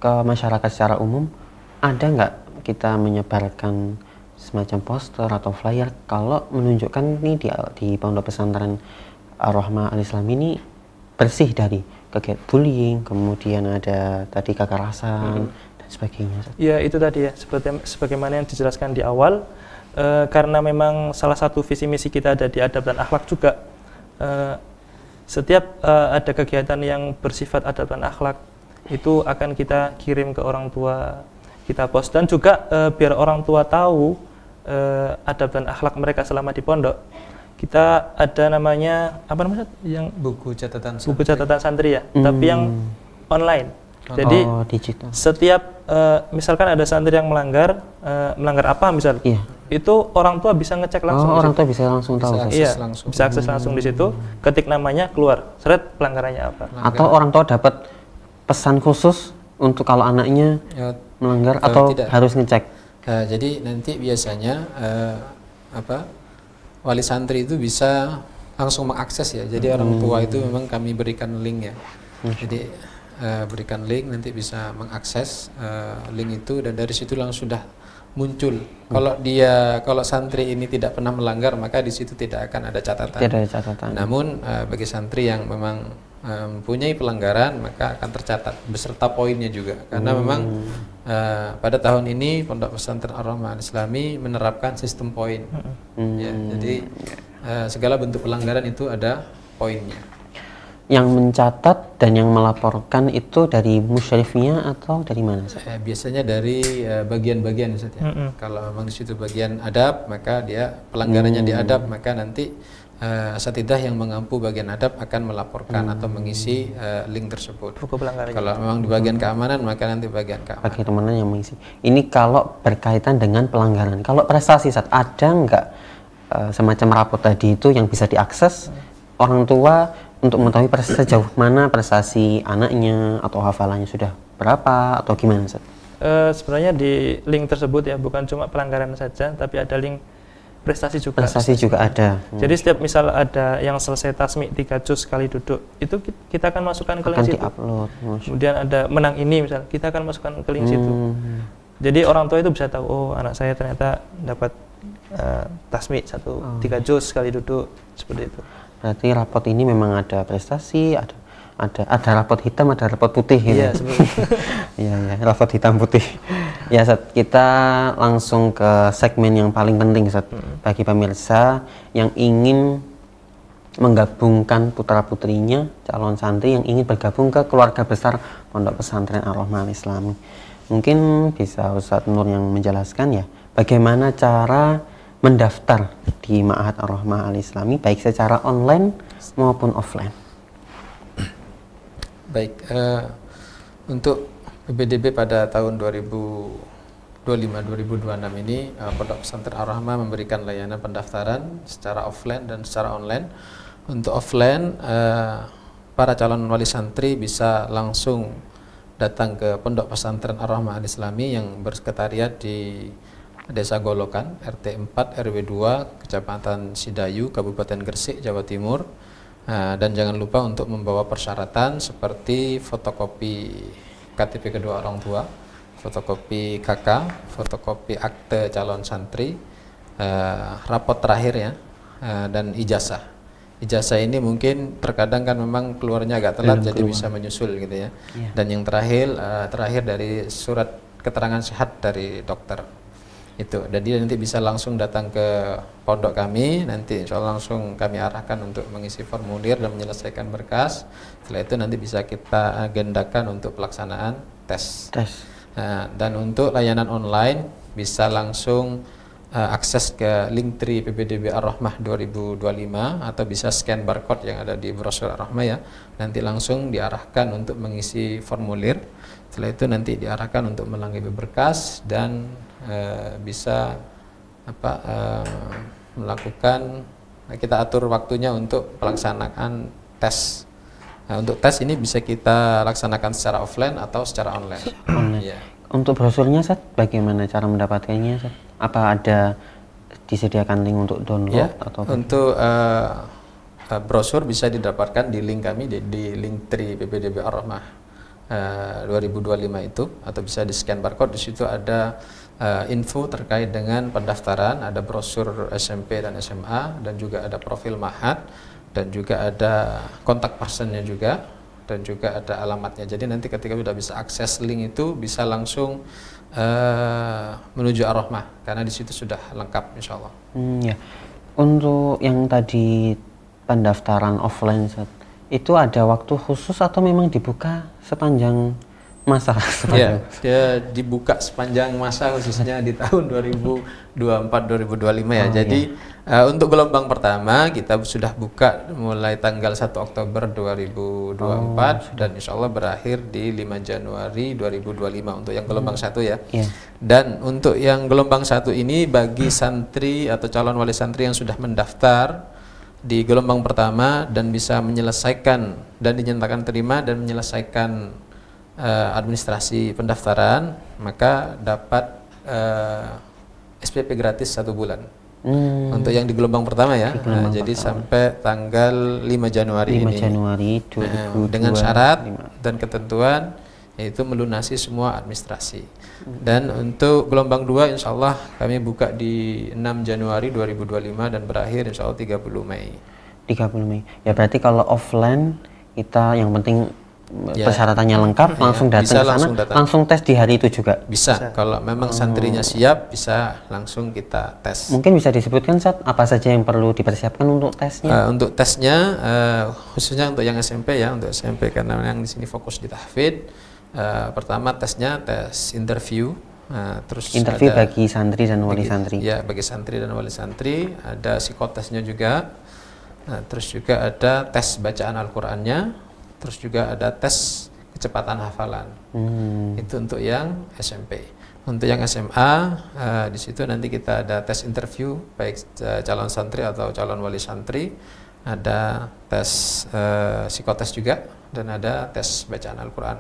masyarakat secara umum, ada nggak kita menyebarkan semacam poster atau flyer kalau menunjukkan nih di pondok pesantren Ar-Rahma Al-Islami ini bersih dari kegiatan bullying, kemudian ada tadi kekerasan dan sebagainya. Ya itu tadi ya, sebagaimana yang dijelaskan di awal, karena memang salah satu visi misi kita ada di adab dan akhlak juga. Setiap ada kegiatan yang bersifat adab dan akhlak, itu akan kita kirim ke orang tua, kita post, dan juga biar orang tua tahu adab dan akhlak mereka selama di pondok. Kita ada namanya apa namanya, yang buku catatan santri ya, tapi yang online. Jadi digital. Setiap misalkan ada santri yang melanggar apa misal, itu orang tua bisa ngecek langsung. Orang tua bisa langsung tahu. Bisa akses langsung di situ, ketik namanya, keluar seret pelanggarannya apa. Atau orang tua dapat pesan khusus untuk kalau anaknya melanggar atau tidak, harus ngecek. Jadi nanti biasanya wali santri itu bisa langsung mengakses ya. Jadi orang tua itu memang kami berikan link ya. Jadi berikan link, nanti bisa mengakses link itu, dan dari situ langsung sudah muncul. Kalau santri ini tidak pernah melanggar, maka di situ tidak akan ada catatan. Tidak ada catatan. Namun bagi santri yang memang mempunyai pelanggaran, maka akan tercatat beserta poinnya juga. Karena memang pada tahun ini Pondok Pesantren Ar-Rahma Al-Islami menerapkan sistem poin. Ya, jadi segala bentuk pelanggaran itu ada poinnya. Yang mencatat dan yang melaporkan itu dari musyrifnya atau dari mana? Biasanya dari bagian-bagian, Ustaz, ya. Kalau memang di situ bagian adab, maka dia pelanggarannya di adab, maka nanti asatidzah yang mengampu bagian adab akan melaporkan atau mengisi link tersebut. Buku pelanggarannya. Kalau memang di bagian keamanan, maka nanti bagian keamanan. Bagian keamanan yang mengisi. Ini kalau berkaitan dengan pelanggaran. Kalau prestasi, Ustaz, ada nggak semacam rapor tadi itu yang bisa diakses orang tua untuk mengetahui sejauh mana prestasi anaknya, atau hafalannya sudah berapa, atau gimana, Ustaz? Sebenarnya di link tersebut ya, bukan cuma pelanggaran saja, tapi ada link prestasi juga. Prestasi juga ada. Jadi setiap misal ada yang selesai tasmi 3 juz sekali duduk, itu kita akan masukkan ke link situ. Di-upload. Kemudian ada menang ini misal, kita akan masukkan ke link situ. Jadi orang tua itu bisa tahu, oh anak saya ternyata dapat tasmi 3 juz sekali duduk, seperti itu. Berarti rapot ini memang ada prestasi, ada rapot hitam, ada rapot putih gitu. Iya, Iya, rapot hitam putih. Ya, Ustaz, kita langsung ke segmen yang paling penting, Ustaz, bagi pemirsa yang ingin menggabungkan putra-putrinya, calon santri yang ingin bergabung ke keluarga besar Pondok Pesantren Ar-Rahma Al-Islami. Mungkin bisa Ustaz Nur yang menjelaskan ya, bagaimana cara mendaftar di Ma'had Ar-Rahmah Al-Islami, baik secara online maupun offline? Baik, untuk PPDB pada tahun 2025-2026 ini Pondok Pesantren Ar-Rahmah memberikan layanan pendaftaran secara offline dan secara online. Untuk offline, para calon wali santri bisa langsung datang ke Pondok Pesantren Ar-Rahmah Al-Islami yang bersekretariat di Desa Golokan, RT 4 RW 2, Kecamatan Sidayu, Kabupaten Gresik, Jawa Timur. Dan jangan lupa untuk membawa persyaratan seperti fotokopi KTP kedua orang tua, fotokopi KK, fotokopi akte calon santri, rapot terakhir ya, dan ijazah. Ijazah ini mungkin terkadang kan memang keluarnya agak telat, jadi bisa menyusul gitu ya. Dan yang terakhir dari surat keterangan sehat dari dokter. Itu, jadi nanti bisa langsung datang ke pondok kami, nanti insya Allah langsung kami arahkan untuk mengisi formulir dan menyelesaikan berkas. Setelah itu nanti bisa kita agendakan untuk pelaksanaan tes. Nah, dan untuk layanan online bisa langsung akses ke Linktree PPDB Ar-Rahmah 2025 atau bisa scan barcode yang ada di brosur Ar-Rahmah ya. Nanti langsung diarahkan untuk mengisi formulir. Setelah itu nanti diarahkan untuk melengkapi berkas dan bisa melakukan, kita atur waktunya untuk pelaksanaan tes. Nah, untuk tes ini bisa kita laksanakan secara offline atau secara online. Ya. Untuk brosurnya, Ustaz, bagaimana cara mendapatkannya, Ustaz? Apa ada disediakan link untuk download atau untuk brosur bisa didapatkan di link kami di Linktree PPDB Ar-Rahmah 2025 itu, atau bisa di scan barcode. Di situ ada info terkait dengan pendaftaran, ada brosur SMP dan SMA, dan juga ada profil Ma'had, dan juga ada kontak personnya juga, dan juga ada alamatnya. Jadi nanti ketika sudah bisa akses link itu bisa langsung menuju Ar-Rahmah, karena di situ sudah lengkap insya Allah. Ya. Untuk yang tadi pendaftaran offline, itu ada waktu khusus atau memang dibuka sepanjang masa? Ya, dia dibuka sepanjang masa, khususnya di tahun 2024-2025 ya. Jadi untuk gelombang pertama kita sudah buka mulai tanggal 1 Oktober 2024 dan insya Allah berakhir di 5 Januari 2025 untuk yang gelombang 1 ya. Dan untuk yang gelombang 1 ini bagi santri atau calon wali santri yang sudah mendaftar di gelombang pertama dan bisa menyelesaikan dan dinyatakan terima dan menyelesaikan administrasi pendaftaran, maka dapat SPP gratis 1 bulan. Untuk yang di gelombang pertama ya. Jadi sampai tanggal 5 Januari 5 ini. Januari 2025. Dengan syarat dan ketentuan yaitu melunasi semua administrasi. Dan untuk gelombang 2 insya Allah kami buka di 6 Januari 2025 dan berakhir insya Allah 30 Mei. 30 Mei. Ya berarti kalau offline kita yang penting persyaratannya lengkap, langsung datang ke sana, langsung tes di hari itu juga? Bisa. Kalau memang santrinya siap, bisa langsung kita tes. Mungkin bisa disebutkan, Ustaz, apa saja yang perlu dipersiapkan untuk tesnya? Untuk tesnya, khususnya untuk yang SMP ya, untuk SMP karena yang di sini fokus di tahfidz. Pertama tesnya tes interview. Terus interview bagi santri dan wali santri. Ya, bagi santri dan wali santri. Ada psikotesnya juga. Terus juga ada tes bacaan Al-Qur'annya. Terus juga ada tes kecepatan hafalan. Itu untuk yang SMP. Untuk yang SMA, di situ nanti kita ada tes interview baik calon santri atau calon wali santri, ada tes psikotes juga, dan ada tes bacaan Al-Quran.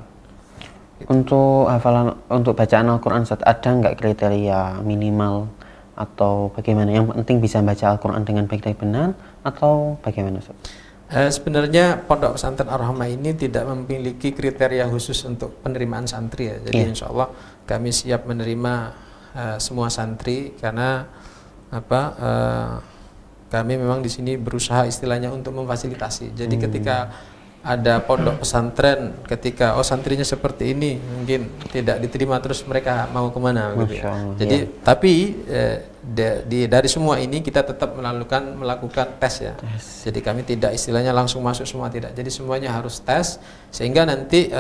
Gitu. Untuk hafalan, untuk bacaan Al-Quran, ada nggak kriteria minimal atau bagaimana? Yang penting bisa baca Al-Quran dengan baik dan benar atau bagaimana, Ustaz? Sebenarnya Pondok Pesantren Ar-Rahmah ini tidak memiliki kriteria khusus untuk penerimaan santri ya. Jadi insya Allah kami siap menerima semua santri karena kami memang di sini berusaha istilahnya untuk memfasilitasi. Jadi ketika ada pondok pesantren, ketika santrinya seperti ini mungkin tidak diterima, terus mereka mau kemana gitu ya. Jadi tapi dari semua ini kita tetap melakukan tes ya. Jadi kami tidak istilahnya langsung masuk semua, tidak. Jadi semuanya harus tes sehingga nanti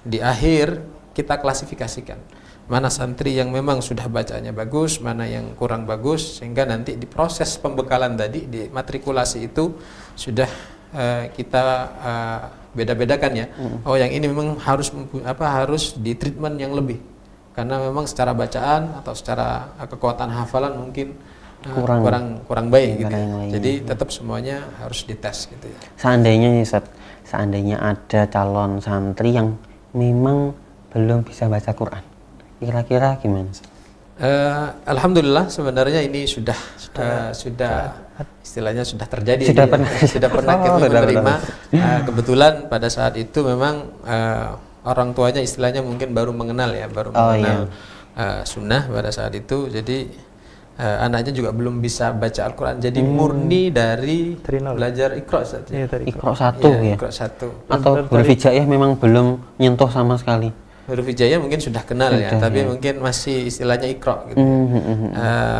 di akhir kita klasifikasikan mana santri yang memang sudah bacanya bagus, mana yang kurang bagus, sehingga nanti di proses pembekalan tadi, di matrikulasi itu sudah kita beda-bedakan ya. Oh, yang ini memang harus di treatment yang lebih, karena memang secara bacaan atau secara kekuatan hafalan mungkin kurang baik gitu ya. Jadi tetap semuanya harus dites gitu ya. Seandainya ada calon santri yang memang belum bisa baca Quran, kira-kira gimana? Alhamdulillah sebenarnya ini sudah istilahnya sudah terjadi, sudah pernah kita menerima. Kebetulan pada saat itu memang orang tuanya istilahnya mungkin baru mengenal sunnah pada saat itu, jadi anaknya juga belum bisa baca Al-Quran, jadi murni dari belajar Iqra saja. Iqra 1 ya? Iqra 1. Atau huruf hijaiyah memang belum nyentuh sama sekali? Huruf hijaiyah mungkin sudah kenal tapi mungkin masih istilahnya Iqra gitu.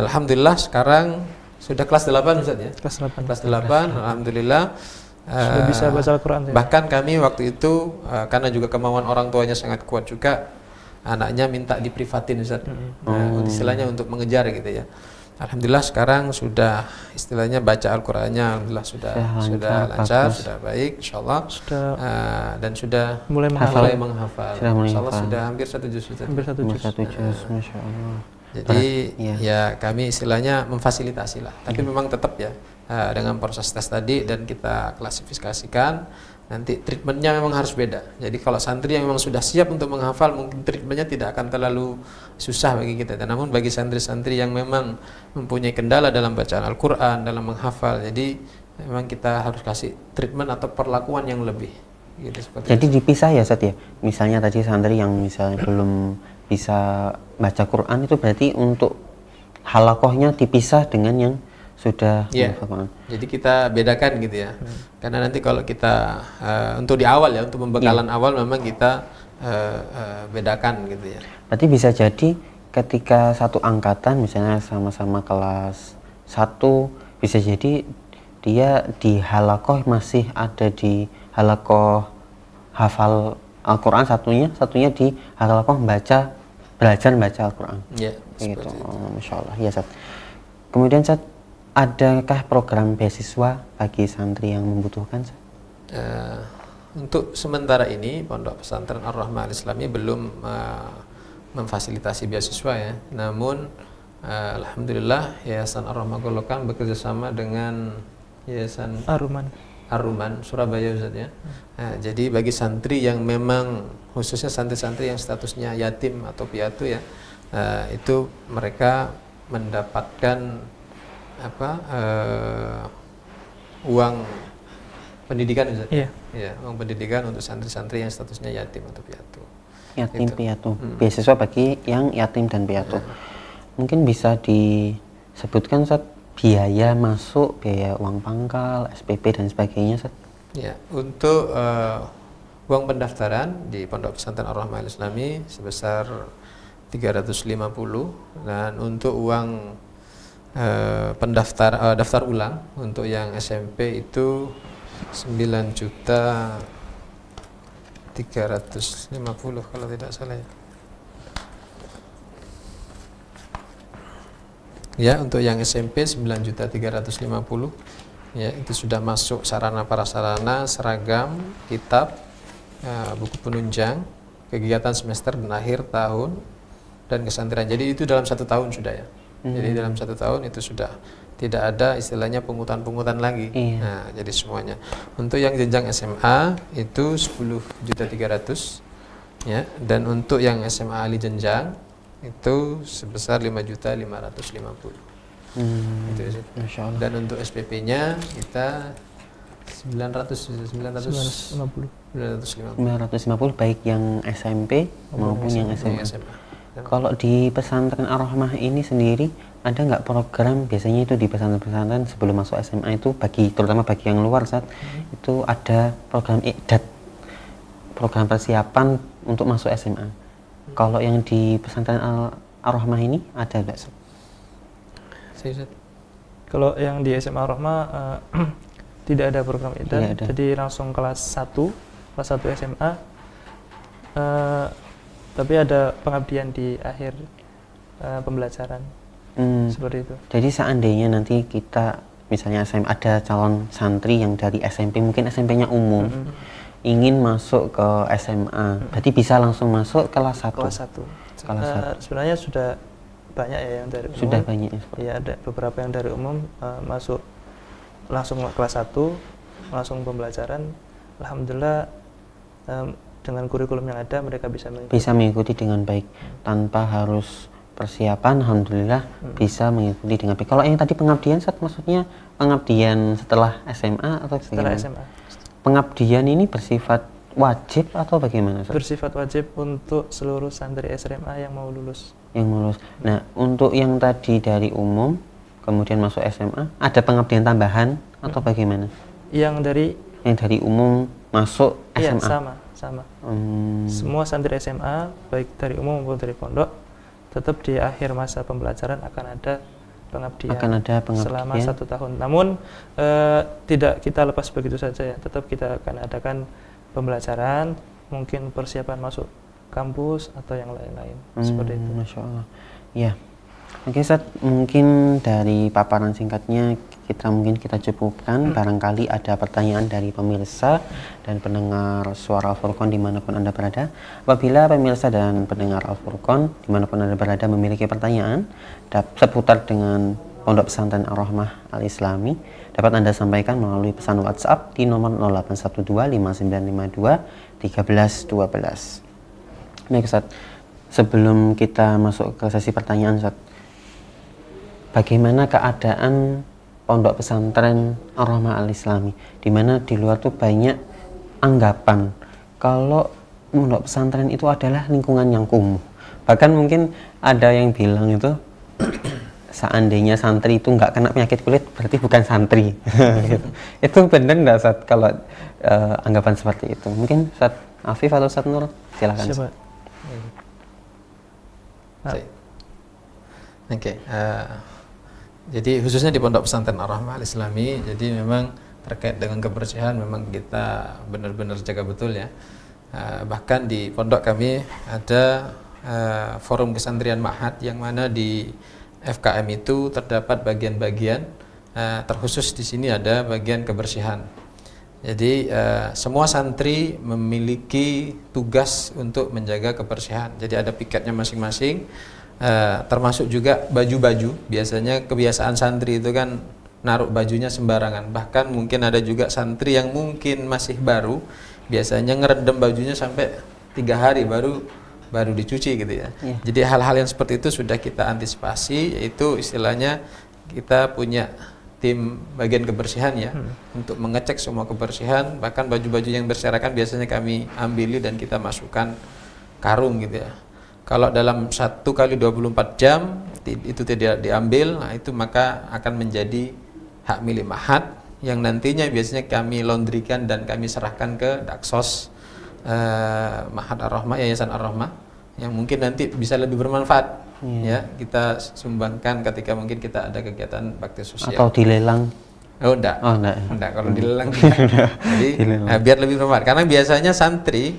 Alhamdulillah sekarang sudah kelas 8 Ustaz ya? Kelas 8, alhamdulillah. Sudah bisa baca Al-Quran ya? Bahkan kami waktu itu karena juga kemauan orang tuanya sangat kuat juga, anaknya minta diprivatin Ustaz. Istilahnya untuk mengejar gitu ya. Alhamdulillah sekarang sudah istilahnya baca Al-Qur'annya alhamdulillah sudah lancar, sudah baik insyaallah. Dan sudah mulai menghafal. Insyaallah sudah hampir 1 juz. Hampir 1 juz. Masyaallah. Jadi ya kami istilahnya memfasilitasi lah. Tapi memang tetap ya dengan proses tes tadi dan kita klasifikasikan, nanti treatmentnya memang harus beda. Jadi kalau santri yang memang sudah siap untuk menghafal, mungkin treatmentnya tidak akan terlalu susah bagi kita. Dan namun bagi santri-santri yang memang mempunyai kendala dalam bacaan Al-Quran, dalam menghafal, jadi memang kita harus kasih treatment atau perlakuan yang lebih. Gitu, jadi itu dipisah ya Ustaz ya? Misalnya tadi santri yang misalnya belum bisa baca Quran, itu berarti untuk halakohnya dipisah dengan yang sudah jadi kita bedakan gitu ya. Karena nanti kalau kita untuk di awal ya, untuk pembekalan awal memang kita bedakan gitu ya. Berarti bisa jadi ketika satu angkatan misalnya sama-sama kelas 1, bisa jadi dia di halakoh masih ada di halakoh hafal Al-Quran, satunya di halakoh belajar baca Al-Quran. Iya, gitu. Masya Allah ya Ustaz. Kemudian Ustaz, adakah program beasiswa bagi santri yang membutuhkan? Untuk sementara ini Pondok Pesantren Ar-Rahmah Al-Islami belum memfasilitasi beasiswa ya. Namun alhamdulillah Yayasan Ar-Rahmah Golokan bekerjasama dengan Yayasan Ar-Ruman Surabaya Ustaz ya. Jadi bagi santri yang memang khususnya santri-santri yang statusnya yatim atau piatu ya, itu mereka mendapatkan uang pendidikan Ustaz. Ya, uang pendidikan untuk santri-santri yang statusnya yatim atau piatu. Yatim piatu. Beasiswa bagi yang yatim dan piatu. Mungkin bisa disebutkan Ustaz, biaya masuk, biaya uang pangkal, SPP dan sebagainya Ustaz. Ya, untuk uang pendaftaran di Pondok Pesantren Ar-Rahmah Al-Islami sebesar 350, dan untuk uang daftar ulang untuk yang SMP itu 9.350.000 kalau tidak salah ya. Ya, untuk yang SMP 9.350.000 ya, itu sudah masuk sarana prasarana, seragam, kitab, buku penunjang, kegiatan semester dan akhir tahun, dan kesantrian. Jadi itu dalam 1 tahun sudah ya. Jadi dalam 1 tahun itu sudah tidak ada istilahnya pungutan-pungutan lagi. Nah, jadi semuanya. Untuk yang jenjang SMA itu 10.300.000 ya, dan untuk yang SMA Ali jenjang itu sebesar 5.550.000. Itu Masya Allah. Dan untuk SPP-nya kita 950 baik yang SMP maupun yang SMA. Kalau di pesantren Ar-Rahmah ini sendiri ada nggak program, biasanya itu di pesantren-pesantren sebelum masuk SMA itu terutama bagi yang luar Ustaz, itu ada program i'dad, program persiapan untuk masuk SMA. Kalau yang di pesantren Ar-Rahmah ini ada nggak Ustaz? Kalau yang di SMA Ar-Rahmah tidak ada program i'dad, jadi langsung kelas 1 SMA. tapi ada pengabdian di akhir pembelajaran. Seperti itu. Jadi seandainya nanti kita misalnya ada calon santri yang dari SMP, mungkin SMP-nya umum, ingin masuk ke SMA, berarti bisa langsung masuk kelas 1. Kelas 1. Sebenarnya sudah banyak ya yang dari umum. Sudah banyak ya. Iya, ada beberapa yang dari umum masuk langsung kelas 1, langsung pembelajaran. Alhamdulillah dengan kurikulum yang ada mereka bisa mengikuti dengan baik tanpa harus persiapan. Alhamdulillah bisa mengikuti dengan baik. Kalau yang tadi pengabdian, maksudnya pengabdian setelah SMA atau setelah bagaimana? SMA. Pengabdian ini bersifat wajib atau bagaimana? Bersifat wajib untuk seluruh santri SMA yang mau lulus. Yang lulus. Nah, untuk yang tadi dari umum kemudian masuk SMA, ada pengabdian tambahan atau bagaimana? Yang dari umum masuk SMA? Iya, sama. Semua santri SMA baik dari umum maupun dari pondok, tetap di akhir masa pembelajaran akan ada pengabdian. Selama 1 tahun. Namun tidak kita lepas begitu saja ya. Tetap kita akan adakan pembelajaran, mungkin persiapan masuk kampus atau yang lain-lain. Seperti itu. Masya Allah. Ya. Oke, Ustaz, mungkin dari paparan singkatnya kita cukupkan. Barangkali ada pertanyaan dari pemirsa dan pendengar suara Al-Furqan dimanapun Anda berada. Apabila pemirsa dan pendengar Al-Furqan dimanapun Anda berada memiliki pertanyaan seputar dengan Pondok Pesantren Ar-Rahmah Al-Islami, dapat Anda sampaikan melalui pesan WhatsApp di nomor 0812-5952-1312. Baik, Ustaz, sebelum kita masuk ke sesi pertanyaan, Ustaz, bagaimana keadaan Pondok Pesantren Ar-Rahmah Al-Islami, di mana di luar tuh banyak anggapan kalau pondok pesantren itu adalah lingkungan yang kumuh. Bahkan mungkin ada yang bilang itu seandainya santri itu nggak kena penyakit kulit berarti bukan santri. Gitu. Itu benar nggak, Ustaz, kalau anggapan seperti itu? Mungkin Ustaz Afif atau Ustaz Nur, silakan. Oke. Jadi khususnya di Pondok Pesantren Ar-Rahmah Al-Islami, jadi memang terkait dengan kebersihan memang kita benar-benar jaga betul ya. Bahkan di pondok kami ada forum kesantrian ma'had yang mana di FKM itu terdapat bagian-bagian terkhusus. Di sini ada bagian kebersihan. Jadi semua santri memiliki tugas untuk menjaga kebersihan. Jadi ada piketnya masing-masing. Termasuk juga baju-baju. Biasanya kebiasaan santri itu kan naruh bajunya sembarangan. Bahkan mungkin ada juga santri yang mungkin masih baru, biasanya ngerendam bajunya sampai 3 hari baru dicuci gitu ya. Jadi hal-hal yang seperti itu sudah kita antisipasi, yaitu istilahnya kita punya tim bagian kebersihan ya, untuk mengecek semua kebersihan. Bahkan baju-baju yang berserakan biasanya kami ambili dan kita masukkan karung gitu ya. Kalau dalam 1 kali 24 jam itu tidak diambil, nah itu maka akan menjadi hak milik ma'had yang nantinya biasanya kami laundrykan dan kami serahkan ke Daksos Ma'had Ar-Rahmah, Yayasan Ar-Rahmah, yang mungkin nanti bisa lebih bermanfaat ya, kita sumbangkan ketika mungkin kita ada kegiatan bakti sosial. Atau dilelang. Oh enggak. Kalau dilelang jadi biar lebih bermanfaat, karena biasanya santri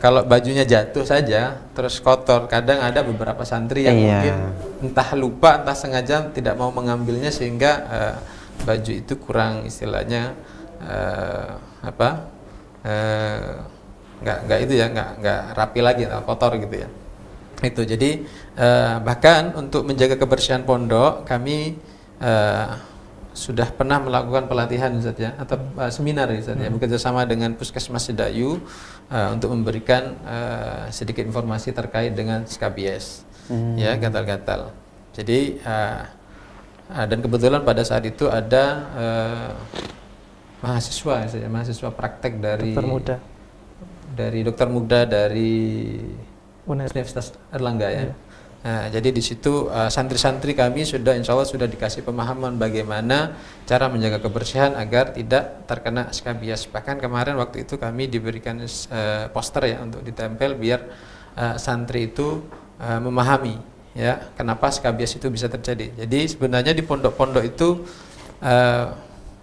kalau bajunya jatuh saja terus kotor, kadang ada beberapa santri yang mungkin entah lupa entah sengaja tidak mau mengambilnya, sehingga baju itu kurang istilahnya nggak itu ya, nggak rapi lagi, kotor gitu ya. Itu jadi bahkan untuk menjaga kebersihan pondok kami sudah pernah melakukan pelatihan, Ustaz ya, atau seminar Ustaz ya, bekerjasama dengan Puskesmas Sedayu untuk memberikan sedikit informasi terkait dengan skabies ya, gatal-gatal. Jadi dan kebetulan pada saat itu ada mahasiswa praktek dari dokter muda dari Universitas Erlangga ya. Nah, jadi di situ santri-santri kami sudah insya Allah sudah dikasih pemahaman bagaimana cara menjaga kebersihan agar tidak terkena skabies. Bahkan kemarin waktu itu kami diberikan poster ya untuk ditempel biar santri itu memahami ya kenapa skabies itu bisa terjadi. Jadi sebenarnya di pondok-pondok itu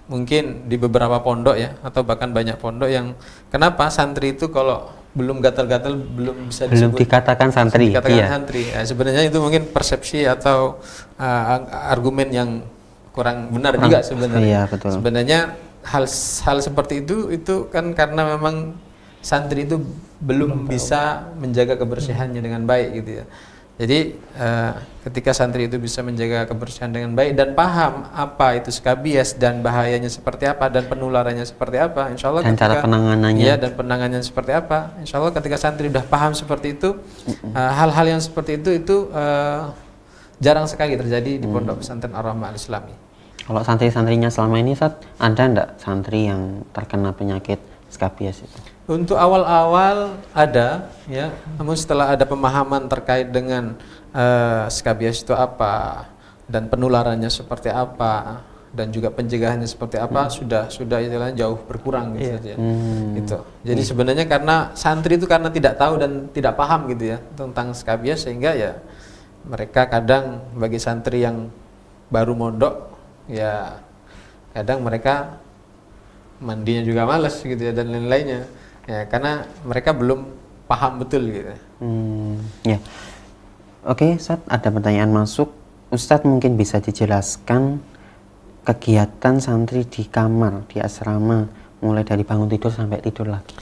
mungkin di beberapa pondok ya, atau bahkan banyak pondok yang kenapa santri itu kalau belum gatal-gatal, belum bisa Belum disebut dikatakan santri. dikatakan Iya. santri. Sebenarnya itu mungkin persepsi atau argumen yang kurang benar juga sebenarnya. Iya, betul. Sebenarnya hal seperti itu kan karena memang santri itu belum bisa menjaga kebersihannya dengan baik gitu ya. Jadi ketika santri itu bisa menjaga kebersihan dengan baik dan paham apa itu skabies dan bahayanya seperti apa dan penularannya seperti apa, insya Allah Dan cara penanganannya. iya, dan penanganannya seperti apa, insya Allah ketika santri sudah paham seperti itu, hal-hal yang seperti itu jarang sekali terjadi di Pondok Pesantren Ar-Rahmah Al-Islami. Kalau santri-santrinya selama ini, Ustaz, ada enggak santri yang terkena penyakit skabies itu? Untuk awal-awal ada, ya. Namun setelah ada pemahaman terkait dengan skabies itu apa dan penularannya seperti apa dan juga pencegahannya seperti apa, sudah istilahnya jauh berkurang gitu saja. Gitu. Jadi sebenarnya karena santri itu karena tidak tahu dan tidak paham gitu ya tentang skabies, sehingga ya mereka kadang bagi santri yang baru mondok ya kadang mereka mandinya juga malas gitu ya dan lain-lainnya. Ya, karena mereka belum paham betul gitu. Ya. Oke, Ustaz, ada pertanyaan masuk. Ustaz mungkin bisa dijelaskan kegiatan santri di kamar, di asrama, mulai dari bangun tidur sampai tidur lagi.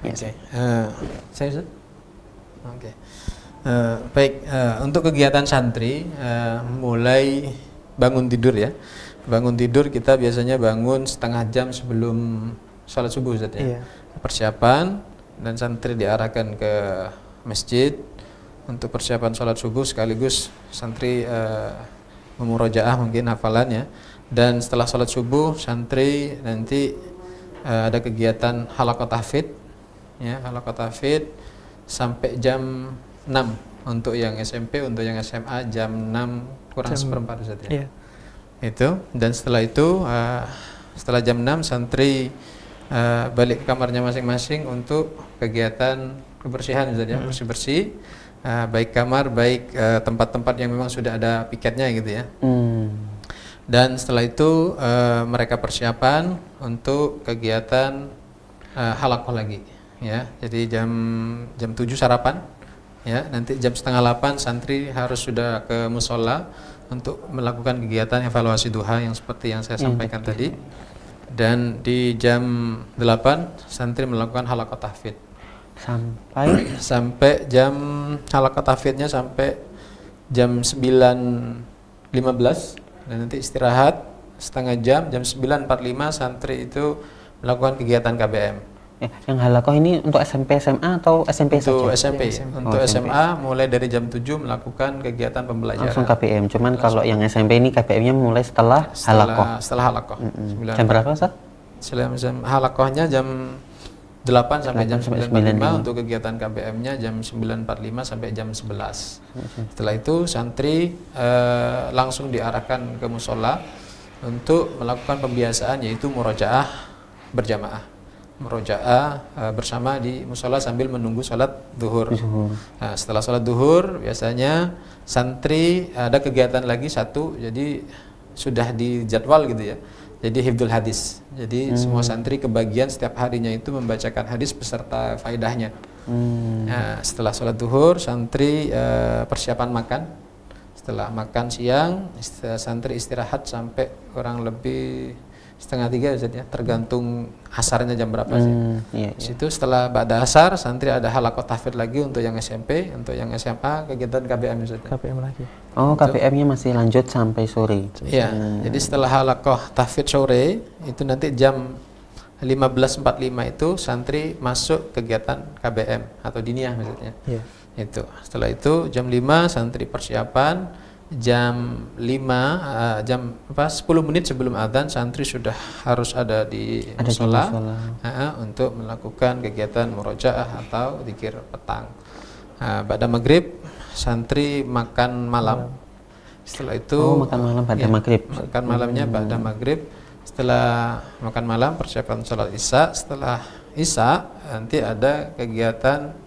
Ya. Oke. Saya Ustaz? Oke. Baik, untuk kegiatan santri mulai bangun tidur ya. Bangun tidur kita biasanya bangun setengah jam sebelum sholat subuh Ustaz ya. Iya. Persiapan, dan santri diarahkan ke masjid untuk persiapan sholat subuh, sekaligus santri memurojaah mungkin hafalannya, dan setelah sholat subuh santri nanti ada kegiatan halaqah tahfidz ya, halaqah tahfidz sampai jam 6 untuk yang SMP, untuk yang SMA jam 6 kurang seperempat Ustaz ya. Iya. Itu, dan setelah itu setelah jam 6 santri balik ke kamarnya masing-masing untuk kegiatan kebersihan Ustaz ya, bersih-bersih, baik kamar, baik tempat-tempat yang memang sudah ada piketnya gitu ya. Dan setelah itu mereka persiapan untuk kegiatan halaqah lagi ya. Jadi jam 7 sarapan ya, nanti jam setengah 8 santri harus sudah ke musola untuk melakukan kegiatan evaluasi duha yang seperti yang saya sampaikan tadi. Dan di jam 8 santri melakukan halaqah tahfidz sampai jam halaqah tahfidznya sampai jam 9.15, dan nanti istirahat setengah jam, jam 9.45 santri itu melakukan kegiatan KBM. Yang halaqah ini untuk SMP, SMA atau SMP Untuk saja? SMP. Untuk SMA mulai dari jam 7 melakukan kegiatan pembelajaran. Langsung KBM. Cuman kalau yang SMP ini KBM-nya mulai setelah halaqah. Setelah halaqah. Jam berapa, Ustaz? Halaqahnya jam 8 sampai jam 9.45, untuk kegiatan KBM-nya jam 9.45 sampai jam 11. Setelah itu santri langsung diarahkan ke musola untuk melakukan pembiasaan, yaitu murojaah berjamaah. Murojaah bersama di musola sambil menunggu sholat duhur. Nah, setelah sholat duhur biasanya santri ada kegiatan lagi satu, jadi sudah dijadwal gitu ya. Jadi hifdzul hadis. Jadi semua santri kebagian setiap harinya itu membacakan hadis beserta faedahnya. Nah, setelah sholat duhur santri persiapan makan. Setelah makan siang santri istirahat sampai kurang lebih setengah 3 Ustaz ya, tergantung asarnya jam berapa sih. Situ setelah ba'da asar santri ada halaqah tahfidz lagi untuk yang SMP, untuk yang SMA kegiatan KBM Ustaz. KBM lagi. Oh, KBM-nya masih lanjut sampai sore. Iya. Jadi setelah halaqah tahfidz sore itu nanti jam 15.45 itu santri masuk kegiatan KBM atau diniyah maksudnya. Iya. Itu. Setelah itu jam 5 santri persiapan, jam 5 10 menit sebelum adzan santri sudah harus ada di musola untuk melakukan kegiatan murojaah atau zikir petang. Pada maghrib santri makan malam. Setelah itu makan malam pada maghrib. Makan malamnya pada maghrib. Setelah makan malam persiapan sholat isya. Setelah isya nanti ada kegiatan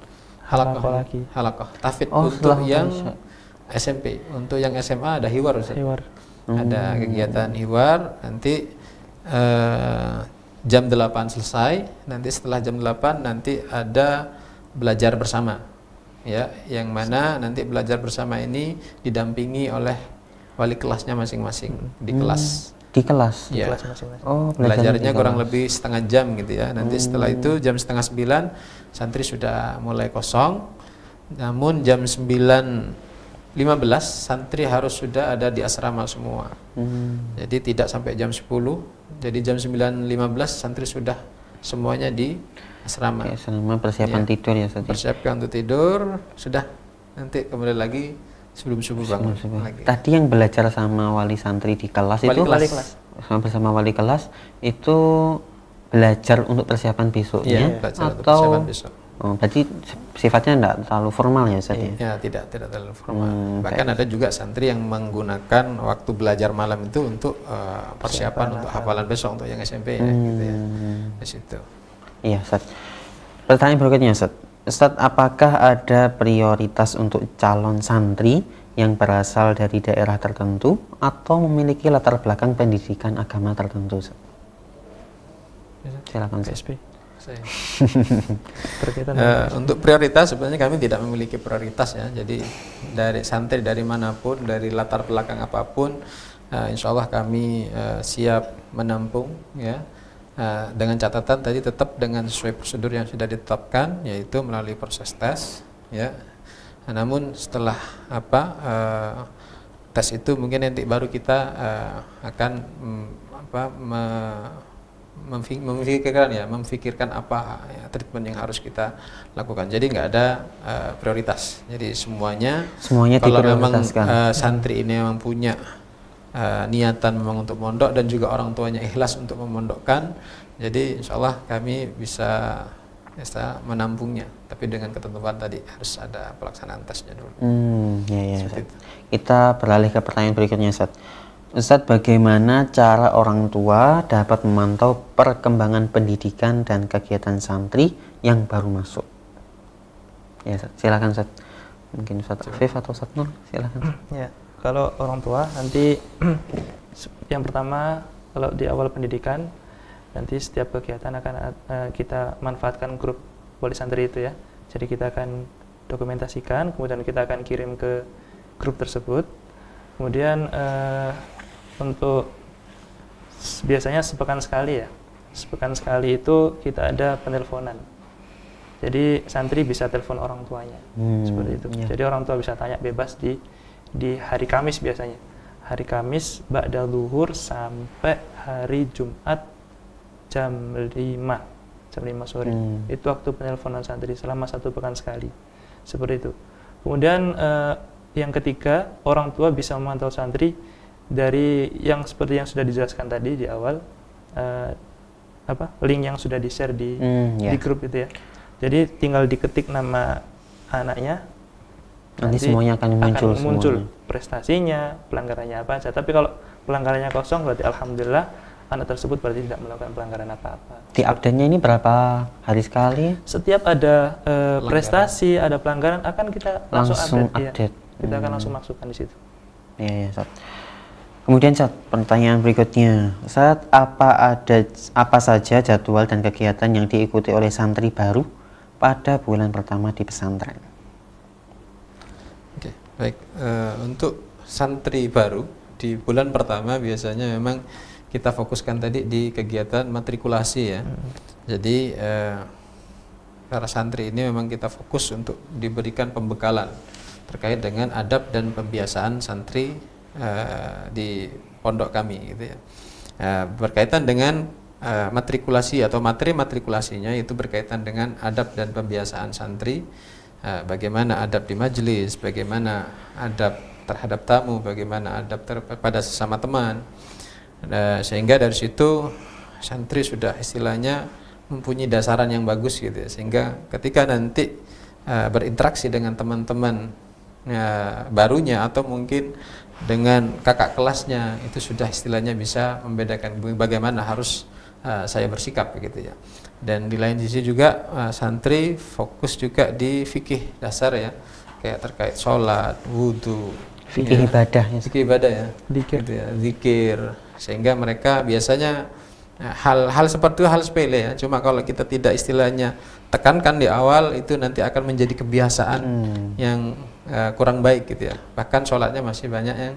halaqah tahfidz untuk yang SMP. Untuk yang SMA ada hiwar Ustaz. Ada kegiatan hiwar nanti jam 8 selesai. Nanti setelah jam 8 nanti ada belajar bersama, ya, yang mana nanti belajar bersama ini didampingi oleh wali kelasnya masing-masing di kelas. Di kelas. Ya. Kelas masing-masing. Oh, Belajarnya di kurang kelas. lebih setengah jam gitu ya. Nanti setelah itu jam 8:30 santri sudah mulai kosong. Namun jam 9:15 santri harus sudah ada di asrama semua. Jadi tidak sampai jam 10. Jadi jam 9:15 santri sudah semuanya di asrama. Oke, selama persiapan Ya. tidur ya Ustaz. Persiapkan untuk tidur, sudah nanti kembali lagi sebelum subuh bangun lagi. Tadi yang belajar sama wali santri di kelas Wali itu kelas. bersama wali kelas itu belajar untuk persiapan besoknya Iya, belajar untuk atau persiapan besok. Oh, berarti sifatnya tidak terlalu formal ya Ustaz ya? Ya, tidak terlalu formal. Bahkan ada juga santri yang menggunakan waktu belajar malam itu untuk persiapan untuk hafalan besok untuk yang SMP ya, gitu ya. Di situ. Iya Ustaz. Pertanyaan berikutnya Ustaz. Ustaz, apakah ada prioritas untuk calon santri yang berasal dari daerah tertentu atau memiliki latar belakang pendidikan agama tertentu Ustaz? Silakan Ustaz. PSP. Saya. Berkaitan Untuk prioritas sebenarnya kami tidak memiliki prioritas ya. Jadi dari santri dari manapun, dari latar belakang apapun, insya Allah kami siap menampung ya. Dengan catatan tadi tetap dengan sesuai prosedur yang sudah ditetapkan, yaitu melalui proses tes ya. Namun setelah tes itu mungkin nanti baru kita akan memfikirkan apa ya, treatment yang harus kita lakukan. Jadi nggak ada prioritas. Jadi semuanya kalau memang santri ini memang punya niatan memang untuk mondok dan juga orang tuanya ikhlas untuk memondokkan, jadi insya Allah kami bisa menampungnya, tapi dengan ketentuan tadi harus ada pelaksanaan tesnya dulu. Ya. Kita beralih ke pertanyaan berikutnya Ustaz. Ustaz, bagaimana cara orang tua dapat memantau perkembangan pendidikan dan kegiatan santri yang baru masuk? Ya Ustaz, silakan Ustaz. Mungkin Ustaz Afif atau Ustaz Nur, silakan. Ya, kalau orang tua nanti yang pertama kalau di awal pendidikan nanti setiap kegiatan akan kita manfaatkan grup wali santri itu ya. Jadi kita akan dokumentasikan, kemudian kita akan kirim ke grup tersebut. Kemudian untuk biasanya sepekan sekali ya. Sepekan sekali itu kita ada penelponan. Jadi santri bisa telepon orang tuanya. Seperti itu. Ya. Jadi orang tua bisa tanya bebas di hari Kamis biasanya. Hari Kamis ba'da zuhur sampai hari Jumat jam 5 sore. Itu waktu penelponan santri selama 1 pekan sekali. Seperti itu. Kemudian yang ketiga, orang tua bisa memantau santri dari yang seperti yang sudah dijelaskan tadi di awal, link yang sudah di-share di grup itu ya. Jadi tinggal diketik nama anaknya, nanti semuanya akan muncul prestasinya, pelanggarannya apa aja. Tapi kalau pelanggarannya kosong berarti alhamdulillah anak tersebut berarti tidak melakukan pelanggaran apa-apa. Di update-nya ini berapa hari sekali? Setiap ada prestasi, ada pelanggaran akan kita langsung update. Ya. Kita akan langsung masukkan di situ. Iya, Ustaz. Kemudian Ustaz, pertanyaan berikutnya. Ustaz, apa saja jadwal dan kegiatan yang diikuti oleh santri baru pada bulan pertama di pesantren? Oke, baik. Untuk santri baru di bulan pertama biasanya memang kita fokuskan tadi di kegiatan matrikulasi ya. Jadi para santri ini memang kita fokus untuk diberikan pembekalan terkait dengan adab dan pembiasaan santri di pondok kami gitu ya. Berkaitan dengan matrikulasi atau materi matrikulasinya itu berkaitan dengan adab dan pembiasaan santri, bagaimana adab di majelis, bagaimana adab terhadap tamu, bagaimana adab pada sesama teman. Sehingga dari situ santri sudah istilahnya mempunyai dasaran yang bagus gitu ya, sehingga ketika nanti berinteraksi dengan teman-teman barunya atau mungkin dengan kakak kelasnya itu sudah istilahnya bisa membedakan bagaimana harus saya bersikap begitu ya. Dan di lain sisi juga santri fokus juga di fikih dasar ya, kayak terkait sholat, wudhu, fikih ibadah ya. Fikih ibadah ya, Zikir. gitu ya, zikir. Sehingga mereka biasanya Nah, hal seperti itu hal sepele ya. Cuma kalau kita tidak istilahnya tekankan di awal, itu nanti akan menjadi kebiasaan yang kurang baik gitu ya. Bahkan sholatnya masih banyak yang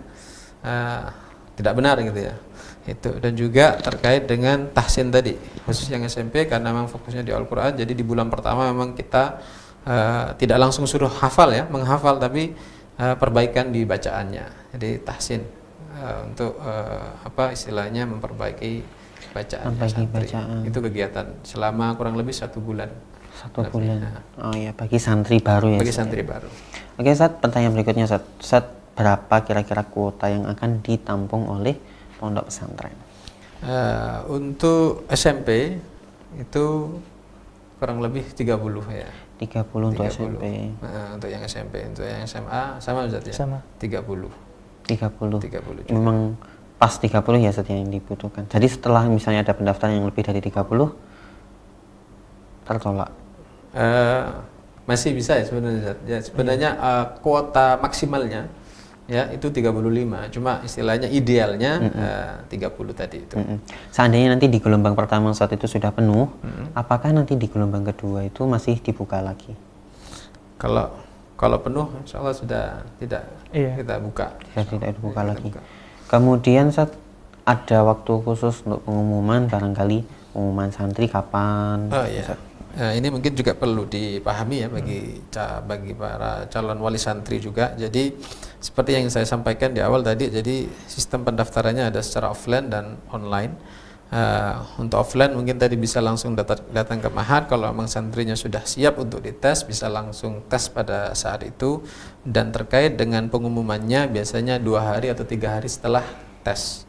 tidak benar gitu ya. Itu. Dan juga terkait dengan tahsin tadi, khusus yang SMP karena memang fokusnya di Al-Quran. Jadi di bulan pertama memang kita tidak langsung suruh hafal ya, menghafal, tapi perbaikan di bacaannya. Jadi tahsin untuk apa istilahnya memperbaiki bacaan santri. Itu kegiatan selama kurang lebih 1 bulan. 1 bulan. Oh ya, bagi santri baru ya. Bagi santri baru. Oke, Ustaz, pertanyaan berikutnya, Ustaz, berapa kira-kira kuota yang akan ditampung oleh pondok pesantren? Untuk SMP itu kurang lebih 30 ya. 30 untuk SMP. Untuk yang SMP, untuk yang SMA sama Ustaz ya. Sama. 30. juga. Memang pas 30 ya Ustaz yang dibutuhkan. Jadi setelah misalnya ada pendaftaran yang lebih dari 30 tertolak. Masih bisa ya sebenarnya Ustaz. Ya, sebenarnya kuota maksimalnya ya itu 35. Cuma istilahnya idealnya 30 tadi itu. Seandainya nanti di gelombang pertama saat itu sudah penuh, apakah nanti di gelombang kedua itu masih dibuka lagi? Kalau penuh, insya Allah sudah tidak kita buka. Tidak dibuka lagi. Kemudian saat ada waktu khusus untuk pengumuman, barangkali pengumuman santri kapan? Oh iya. Ini mungkin juga perlu dipahami ya bagi para calon wali santri juga. Jadi seperti yang saya sampaikan di awal tadi, jadi sistem pendaftarannya ada secara offline dan online. Untuk offline mungkin tadi bisa langsung datang ke Ma'had. Kalau memang santrinya sudah siap untuk dites, bisa langsung tes pada saat itu. Dan terkait dengan pengumumannya biasanya 2 hari atau 3 hari setelah tes.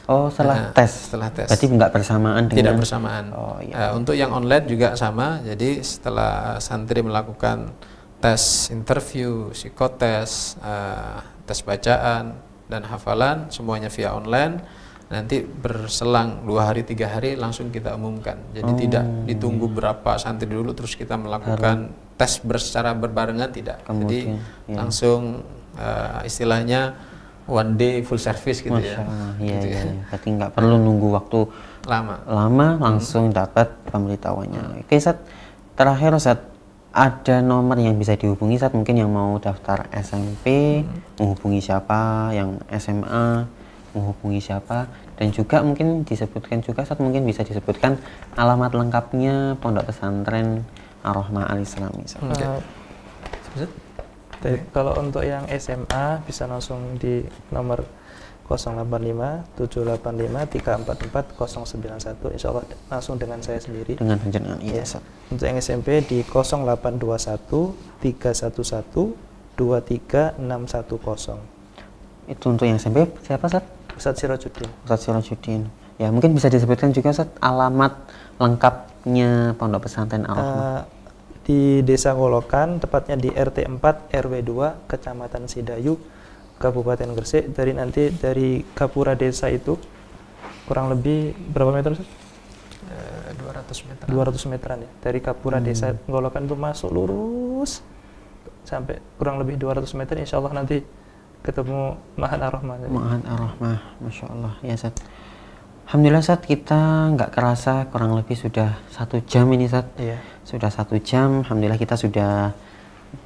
Oh, setelah tes. Setelah tes. Berarti nggak bersamaan dengan? Tidak bersamaan. Oh, iya. Untuk yang online juga sama. Jadi setelah santri melakukan tes interview, psikotes, tes bacaan dan hafalan, semuanya via online. Nanti berselang 2 hari 3 hari langsung kita umumkan. Jadi tidak ditunggu berapa santri dulu terus kita melakukan tes secara berbarengan, tidak. Jadi langsung istilahnya one day full service gitu. Masya Allah, ya. Berarti nggak perlu nunggu waktu lama langsung dapat pemberitahuannya. Oke, Ustaz, terakhir Ustaz, ada nomor yang bisa dihubungi Ustaz, mungkin yang mau daftar SMP menghubungi siapa, yang SMA menghubungi siapa, dan juga mungkin disebutkan juga Ustaz, mungkin bisa disebutkan alamat lengkapnya pondok pesantren Ar-Rahmah Al-Islami. Kalau untuk yang SMA bisa langsung di nomor 085 785 344 091, insya Allah langsung dengan saya sendiri. Dengan jenengan, iya Ustaz. Untuk yang SMP di 0821 311 23610. Itu untuk yang SMP siapa Ustaz? Ustaz Sirajuddin. Ustaz Sirajuddin. Ya, mungkin bisa disebutkan juga Ustaz alamat lengkapnya pondok pesantren Ar-Rahmah. Di Desa Ngolokan, tepatnya di RT 4 RW 2 Kecamatan Sidayu, Kabupaten Gresik. Dari Gapura desa itu kurang lebih berapa meter Ustaz? 200 meter. 200 meteran ya. Dari Gapura desa Ngolokan itu masuk lurus sampai kurang lebih 200 meter, insya Allah nanti ketemu Ma'had Ar-Rahmah. Ma'had Ar-Rahmah, Masya Allah ya Ustaz. Alhamdulillah Ustaz, kita nggak kerasa kurang lebih sudah 1 jam ini Ustaz. Iya. Sudah 1 jam, Alhamdulillah kita sudah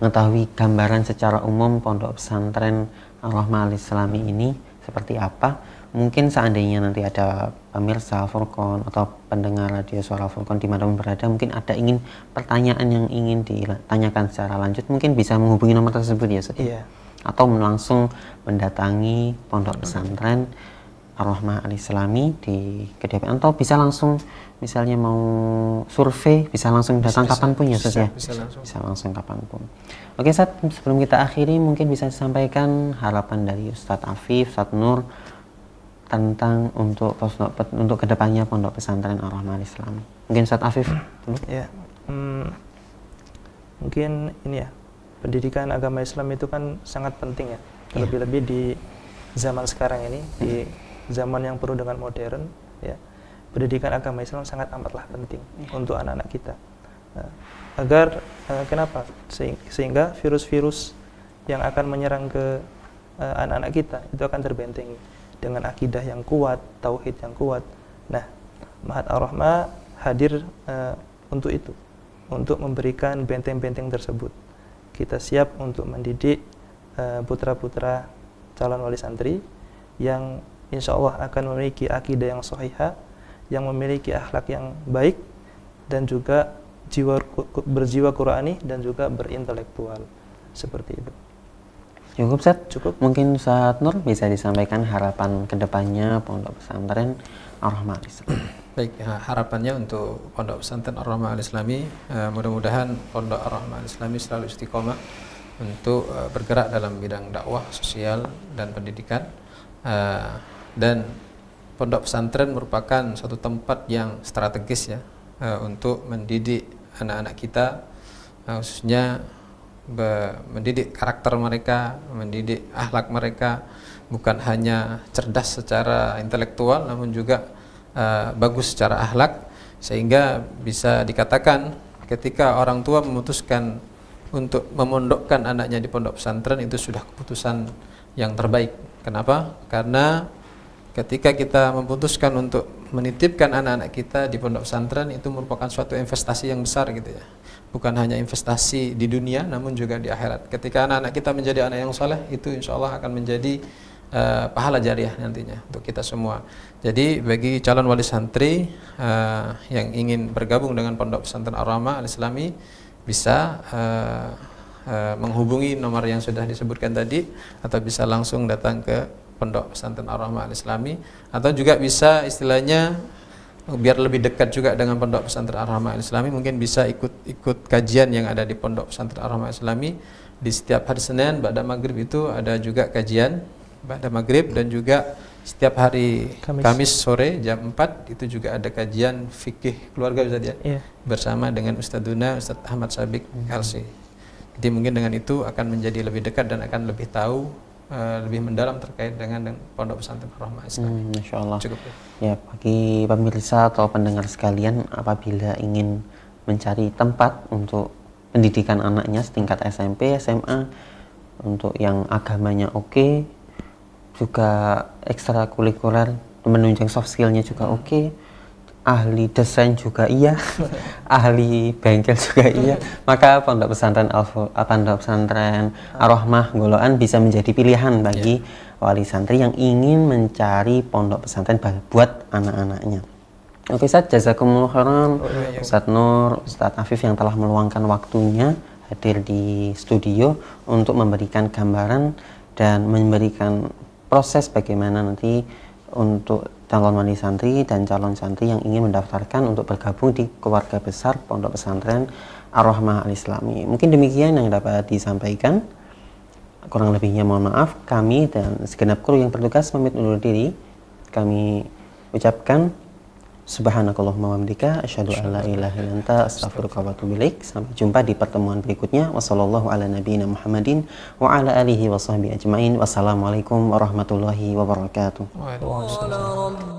mengetahui gambaran secara umum pondok pesantren Ar-Rahmah Al-Islami ini seperti apa. Mungkin seandainya nanti ada pemirsa Furqon atau pendengar radio suara Furqon dimanapun berada, mungkin ada pertanyaan yang ingin ditanyakan secara lanjut, mungkin bisa menghubungi nomor tersebut ya Ustaz. Iya. Atau langsung mendatangi pondok pesantren Ar-Rahmah Al-Islami di Kedepaan, atau bisa langsung misalnya mau survei bisa langsung datang kapanpun ya Ustaz ya. Bisa langsung kapanpun. Oke Ustaz, sebelum kita akhiri mungkin bisa disampaikan harapan dari Ustaz Afif, Ustaz Nur tentang untuk kedepannya pondok pesantren Ar-Rahmah Al-Islami. Mungkin Ustaz Afif dulu. Ya. Mungkin ini ya, pendidikan agama Islam itu kan sangat penting ya. Lebih-lebih di zaman sekarang ini, di zaman yang penuh dengan modern ya, pendidikan agama Islam sangat amatlah penting untuk anak-anak kita. Agar kenapa? Sehingga virus-virus yang akan menyerang ke anak-anak kita itu akan terbentengi dengan akidah yang kuat, tauhid yang kuat. Nah, Ma'had Ar-Rahma hadir untuk itu, untuk memberikan benteng-benteng tersebut. Kita siap untuk mendidik putra-putra calon wali santri yang insya Allah akan memiliki akidah yang sahihah, yang memiliki akhlak yang baik, dan juga berjiwa Qurani dan juga berintelektual. Seperti itu. Cukup, Ustaz? Cukup. Mungkin Ustaz Nur bisa disampaikan harapan kedepannya Pondok Pesantren Ar-Rahmah Al-Islami. Baik, harapannya untuk Pondok Pesantren Ar-Rahmah Al-Islami, mudah-mudahan Pondok Ar-Rahmah Al-Islami selalu istiqomah untuk bergerak dalam bidang dakwah, sosial, dan pendidikan. Dan Pondok Pesantren merupakan suatu tempat yang strategis ya, untuk mendidik anak-anak kita, khususnya mendidik karakter mereka, mendidik akhlak mereka, bukan hanya cerdas secara intelektual namun juga bagus secara akhlak, sehingga bisa dikatakan ketika orang tua memutuskan untuk memondokkan anaknya di pondok pesantren itu sudah keputusan yang terbaik. Kenapa? Karena ketika kita memutuskan untuk menitipkan anak-anak kita di pondok pesantren, itu merupakan suatu investasi yang besar gitu ya. Bukan hanya investasi di dunia namun juga di akhirat. Ketika anak-anak kita menjadi anak yang saleh, itu insya Allah akan menjadi pahala jariah nantinya untuk kita semua. Jadi bagi calon wali santri yang ingin bergabung dengan Pondok Pesantren Ar-Rahmah Al-Islami, bisa menghubungi nomor yang sudah disebutkan tadi, atau bisa langsung datang ke Pondok Pesantren Ar-Rahmah Al-Islami, atau juga bisa istilahnya biar lebih dekat juga dengan Pondok Pesantren Ar-Rahmah Al-Islami, mungkin bisa ikut kajian yang ada di Pondok Pesantren Ar-Rahmah Al-Islami. Di setiap hari Senin ba'da maghrib itu ada juga kajian ba'da maghrib, dan juga setiap hari Kamis sore jam 4 itu juga ada kajian fikih keluarga Ustaz ya, bersama dengan Ustadzuna Ustadz Ahmad Sabik LC. Jadi mungkin dengan itu akan menjadi lebih dekat dan akan lebih tahu lebih mendalam terkait dengan Pondok Pesantren Ar-Rahmah Al-Islami. Masya Allah. Cukup. Ya, bagi pemirsa atau pendengar sekalian, apabila ingin mencari tempat untuk pendidikan anaknya setingkat SMP, SMA, untuk yang agamanya oke, juga ekstrakurikuler menunjang soft skillnya juga oke, ahli desain juga iya, ahli bengkel juga iya, maka Pondok Pesantren Ar-Rahmah Goloan bisa menjadi pilihan bagi wali santri yang ingin mencari pondok pesantren buat anak-anaknya. Oke Ustaz, jazakumullah khairan Ustaz Nur, Ustaz Afif yang telah meluangkan waktunya hadir di studio untuk memberikan gambaran dan memberikan proses bagaimana nanti untuk calon wali santri dan calon santri yang ingin mendaftarkan untuk bergabung di keluarga besar Pondok Pesantren Ar-Rahmah Al-Islami. Mungkin demikian yang dapat disampaikan. Kurang lebihnya mohon maaf. Kami dan segenap kru yang bertugas pamit undur diri. Kami ucapkan subhanakallahumma wa bihamdika asyhadu an la ilaha illa anta astaghfiruka wa atubu ilaik. Sampai jumpa di pertemuan berikutnya. Wassallallahu ala nabiyyina Muhammadin wa ala alihi wa sahbihi ajmain. Wassalamualaikum warahmatullahi wabarakatuh. Waalaikumsalam.